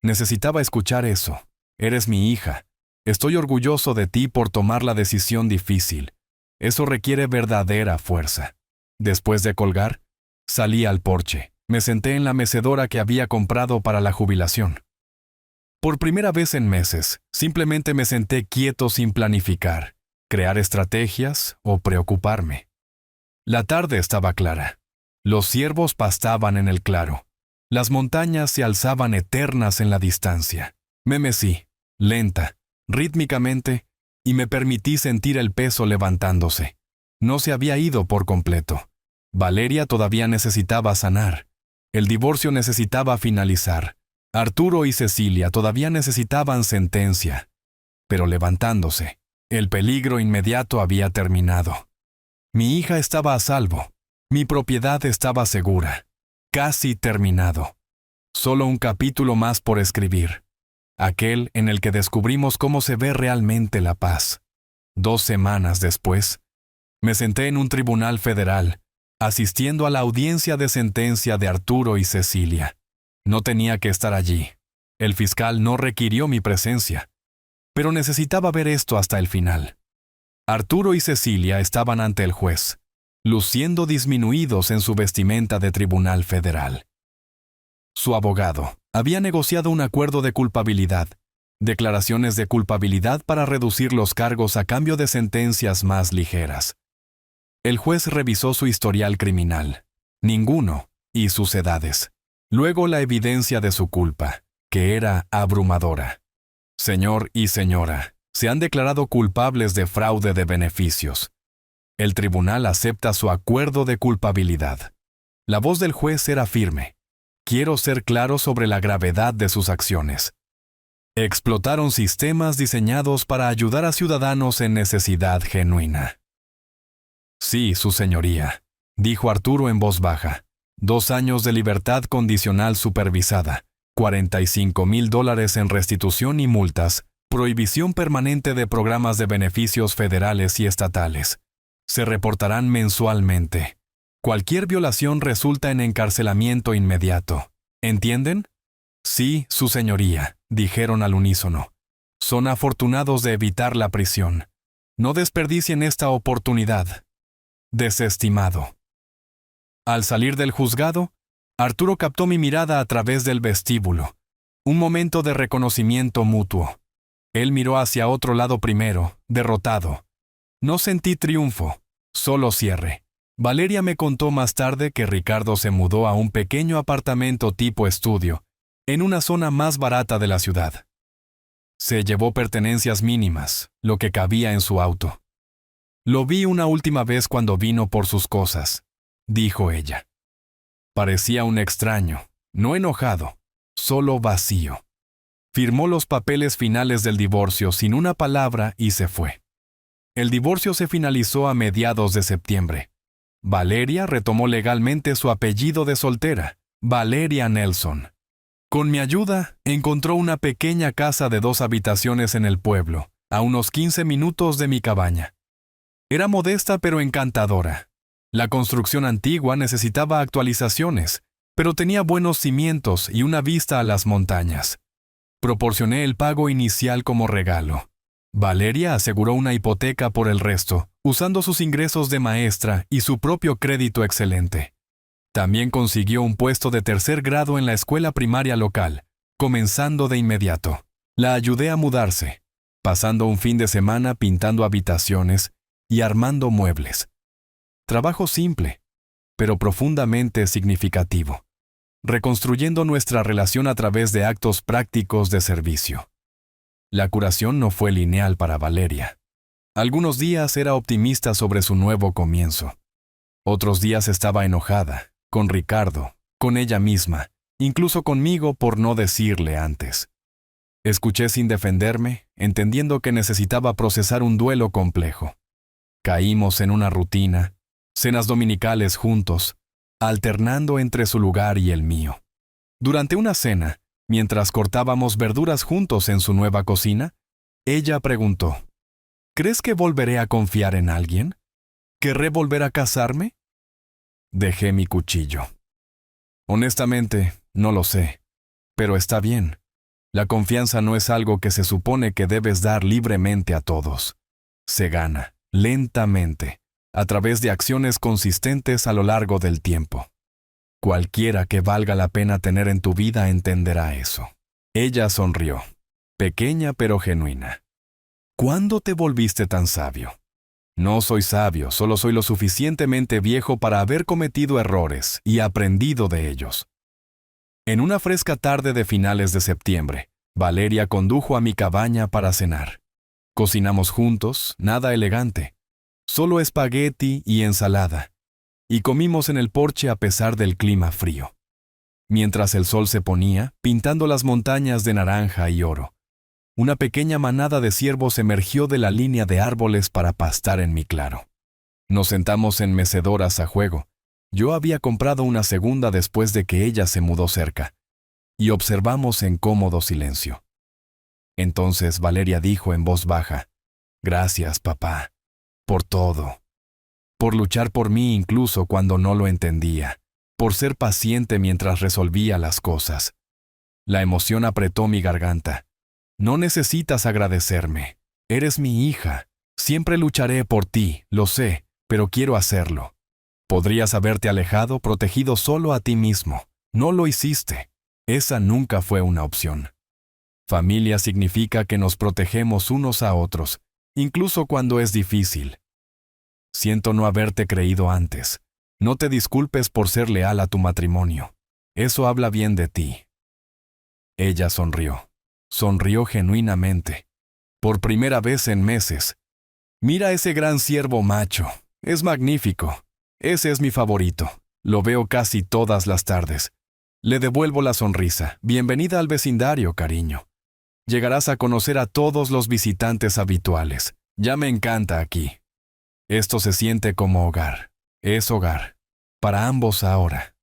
Necesitaba escuchar eso. Eres mi hija. Estoy orgulloso de ti por tomar la decisión difícil. Eso requiere verdadera fuerza. Después de colgar, salí al porche. Me senté en la mecedora que había comprado para la jubilación. Por primera vez en meses, simplemente me senté quieto sin planificar, crear estrategias o preocuparme. La tarde estaba clara. Los ciervos pastaban en el claro. Las montañas se alzaban eternas en la distancia. Me mecí, lenta, rítmicamente, y me permití sentir el peso levantándose. No se había ido por completo. Valeria todavía necesitaba sanar. El divorcio necesitaba finalizar. Arturo y Cecilia todavía necesitaban sentencia. Pero levantándose, el peligro inmediato había terminado. Mi hija estaba a salvo. Mi propiedad estaba segura. Casi terminado. Solo un capítulo más por escribir. Aquel en el que descubrimos cómo se ve realmente la paz. 2 semanas después, me senté en un tribunal federal, asistiendo a la audiencia de sentencia de Arturo y Cecilia. No tenía que estar allí. El fiscal no requirió mi presencia. Pero necesitaba ver esto hasta el final. Arturo y Cecilia estaban ante el juez, luciendo disminuidos en su vestimenta de tribunal federal. Su abogado había negociado un acuerdo de culpabilidad, declaraciones de culpabilidad para reducir los cargos a cambio de sentencias más ligeras. El juez revisó su historial criminal, ninguno, y sus edades. Luego la evidencia de su culpa, que era abrumadora. Señor y señora, se han declarado culpables de fraude de beneficios. El tribunal acepta su acuerdo de culpabilidad. La voz del juez era firme. Quiero ser claro sobre la gravedad de sus acciones. Explotaron sistemas diseñados para ayudar a ciudadanos en necesidad genuina. Sí, su señoría, dijo Arturo en voz baja. 2 años de libertad condicional supervisada, $45,000 en restitución y multas, prohibición permanente de programas de beneficios federales y estatales. Se reportarán mensualmente. Cualquier violación resulta en encarcelamiento inmediato. ¿Entienden? Sí, su señoría, dijeron al unísono. Son afortunados de evitar la prisión. No desperdicien esta oportunidad. Desestimado. Al salir del juzgado, Arturo captó mi mirada a través del vestíbulo. Un momento de reconocimiento mutuo. Él miró hacia otro lado primero, derrotado. No sentí triunfo, solo cierre. Valeria me contó más tarde que Ricardo se mudó a un pequeño apartamento tipo estudio, en una zona más barata de la ciudad. Se llevó pertenencias mínimas, lo que cabía en su auto. Lo vi una última vez cuando vino por sus cosas, dijo ella. Parecía un extraño, no enojado, solo vacío. Firmó los papeles finales del divorcio sin una palabra y se fue. El divorcio se finalizó a mediados de septiembre. Valeria retomó legalmente su apellido de soltera, Valeria Nelson. Con mi ayuda, encontró una pequeña casa de 2 habitaciones en el pueblo, a unos 15 minutos de mi cabaña. Era modesta pero encantadora. La construcción antigua necesitaba actualizaciones, pero tenía buenos cimientos y una vista a las montañas. Proporcioné el pago inicial como regalo. Valeria aseguró una hipoteca por el resto, usando sus ingresos de maestra y su propio crédito excelente. También consiguió un puesto de 3er grado en la escuela primaria local, comenzando de inmediato. La ayudé a mudarse, pasando un fin de semana pintando habitaciones y armando muebles. Trabajo simple, pero profundamente significativo, reconstruyendo nuestra relación a través de actos prácticos de servicio. La curación no fue lineal para Valeria. Algunos días era optimista sobre su nuevo comienzo. Otros días estaba enojada, con Ricardo, con ella misma, incluso conmigo por no decirle antes. Escuché sin defenderme, entendiendo que necesitaba procesar un duelo complejo. Caímos en una rutina, cenas dominicales juntos, alternando entre su lugar y el mío. Durante una cena, mientras cortábamos verduras juntos en su nueva cocina, ella preguntó, ¿crees que volveré a confiar en alguien? ¿Querré volver a casarme? Dejé mi cuchillo. Honestamente, no lo sé, pero está bien. La confianza no es algo que se supone que debes dar libremente a todos. Se gana, lentamente, a través de acciones consistentes a lo largo del tiempo. Cualquiera que valga la pena tener en tu vida entenderá eso. Ella sonrió, pequeña pero genuina. ¿Cuándo te volviste tan sabio? No soy sabio, solo soy lo suficientemente viejo para haber cometido errores y aprendido de ellos. En una fresca tarde de finales de septiembre, Valeria condujo a mi cabaña para cenar. Cocinamos juntos, nada elegante, solo espagueti y ensalada, y comimos en el porche a pesar del clima frío. Mientras el sol se ponía, pintando las montañas de naranja y oro, una pequeña manada de ciervos emergió de la línea de árboles para pastar en mi claro. Nos sentamos en mecedoras a juego. Yo había comprado una segunda después de que ella se mudó cerca, y observamos en cómodo silencio. Entonces Valeria dijo en voz baja, «Gracias, papá, por todo. Por luchar por mí incluso cuando no lo entendía, por ser paciente mientras resolvía las cosas». La emoción apretó mi garganta. «No necesitas agradecerme. Eres mi hija. Siempre lucharé por ti, lo sé, pero quiero hacerlo. Podrías haberte alejado, protegido solo a ti mismo. No lo hiciste. Esa nunca fue una opción. Familia significa que nos protegemos unos a otros, incluso cuando es difícil. Siento no haberte creído antes. No te disculpes por ser leal a tu matrimonio. Eso habla bien de ti». Ella sonrió. Sonrió genuinamente. Por primera vez en meses. «Mira ese gran ciervo macho. Es magnífico. Ese es mi favorito. Lo veo casi todas las tardes. Le devuelvo la sonrisa. Bienvenida al vecindario, cariño. Llegarás a conocer a todos los visitantes habituales. Ya me encanta aquí. Esto se siente como hogar. Es hogar. Para ambos ahora».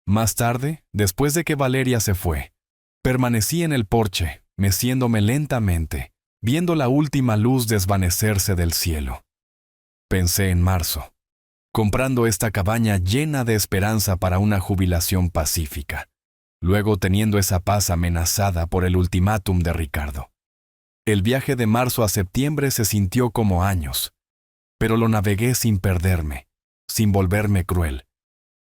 Más tarde, después de que Valeria se fue, permanecí en el porche, meciéndome lentamente, viendo la última luz desvanecerse del cielo. Pensé en marzo, comprando esta cabaña llena de esperanza para una jubilación pacífica, luego teniendo esa paz amenazada por el ultimátum de Ricardo. El viaje de marzo a septiembre se sintió como años, pero lo navegué sin perderme, sin volverme cruel,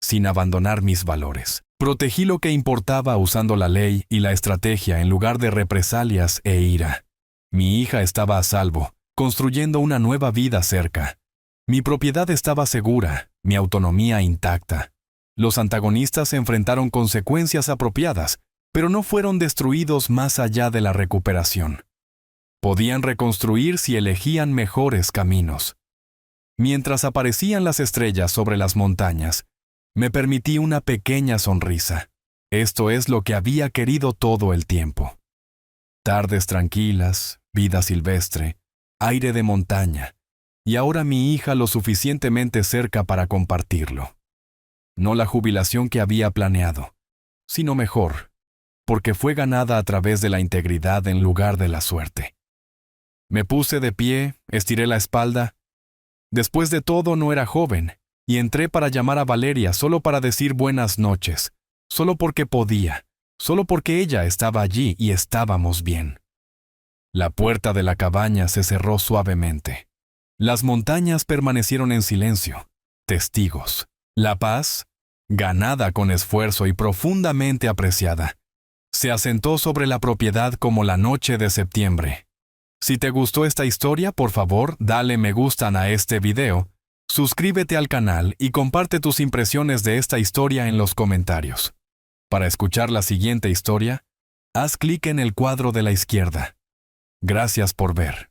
sin abandonar mis valores. Protegí lo que importaba usando la ley y la estrategia en lugar de represalias e ira. Mi hija estaba a salvo, construyendo una nueva vida cerca. Mi propiedad estaba segura, mi autonomía intacta. Los antagonistas enfrentaron consecuencias apropiadas, pero no fueron destruidos más allá de la recuperación. Podían reconstruir si elegían mejores caminos. Mientras aparecían las estrellas sobre las montañas, me permití una pequeña sonrisa. Esto es lo que había querido todo el tiempo. Tardes tranquilas, vida silvestre, aire de montaña, y ahora mi hija lo suficientemente cerca para compartirlo. No la jubilación que había planeado, sino mejor, porque fue ganada a través de la integridad en lugar de la suerte. Me puse de pie, estiré la espalda. Después de todo no era joven, y entré para llamar a Valeria solo para decir buenas noches, solo porque podía, solo porque ella estaba allí y estábamos bien. La puerta de la cabaña se cerró suavemente. Las montañas permanecieron en silencio, testigos. La paz, ganada con esfuerzo y profundamente apreciada, se asentó sobre la propiedad como la noche de septiembre. Si te gustó esta historia, por favor, dale me gustan a este video, suscríbete al canal y comparte tus impresiones de esta historia en los comentarios. Para escuchar la siguiente historia, haz clic en el cuadro de la izquierda. Gracias por ver.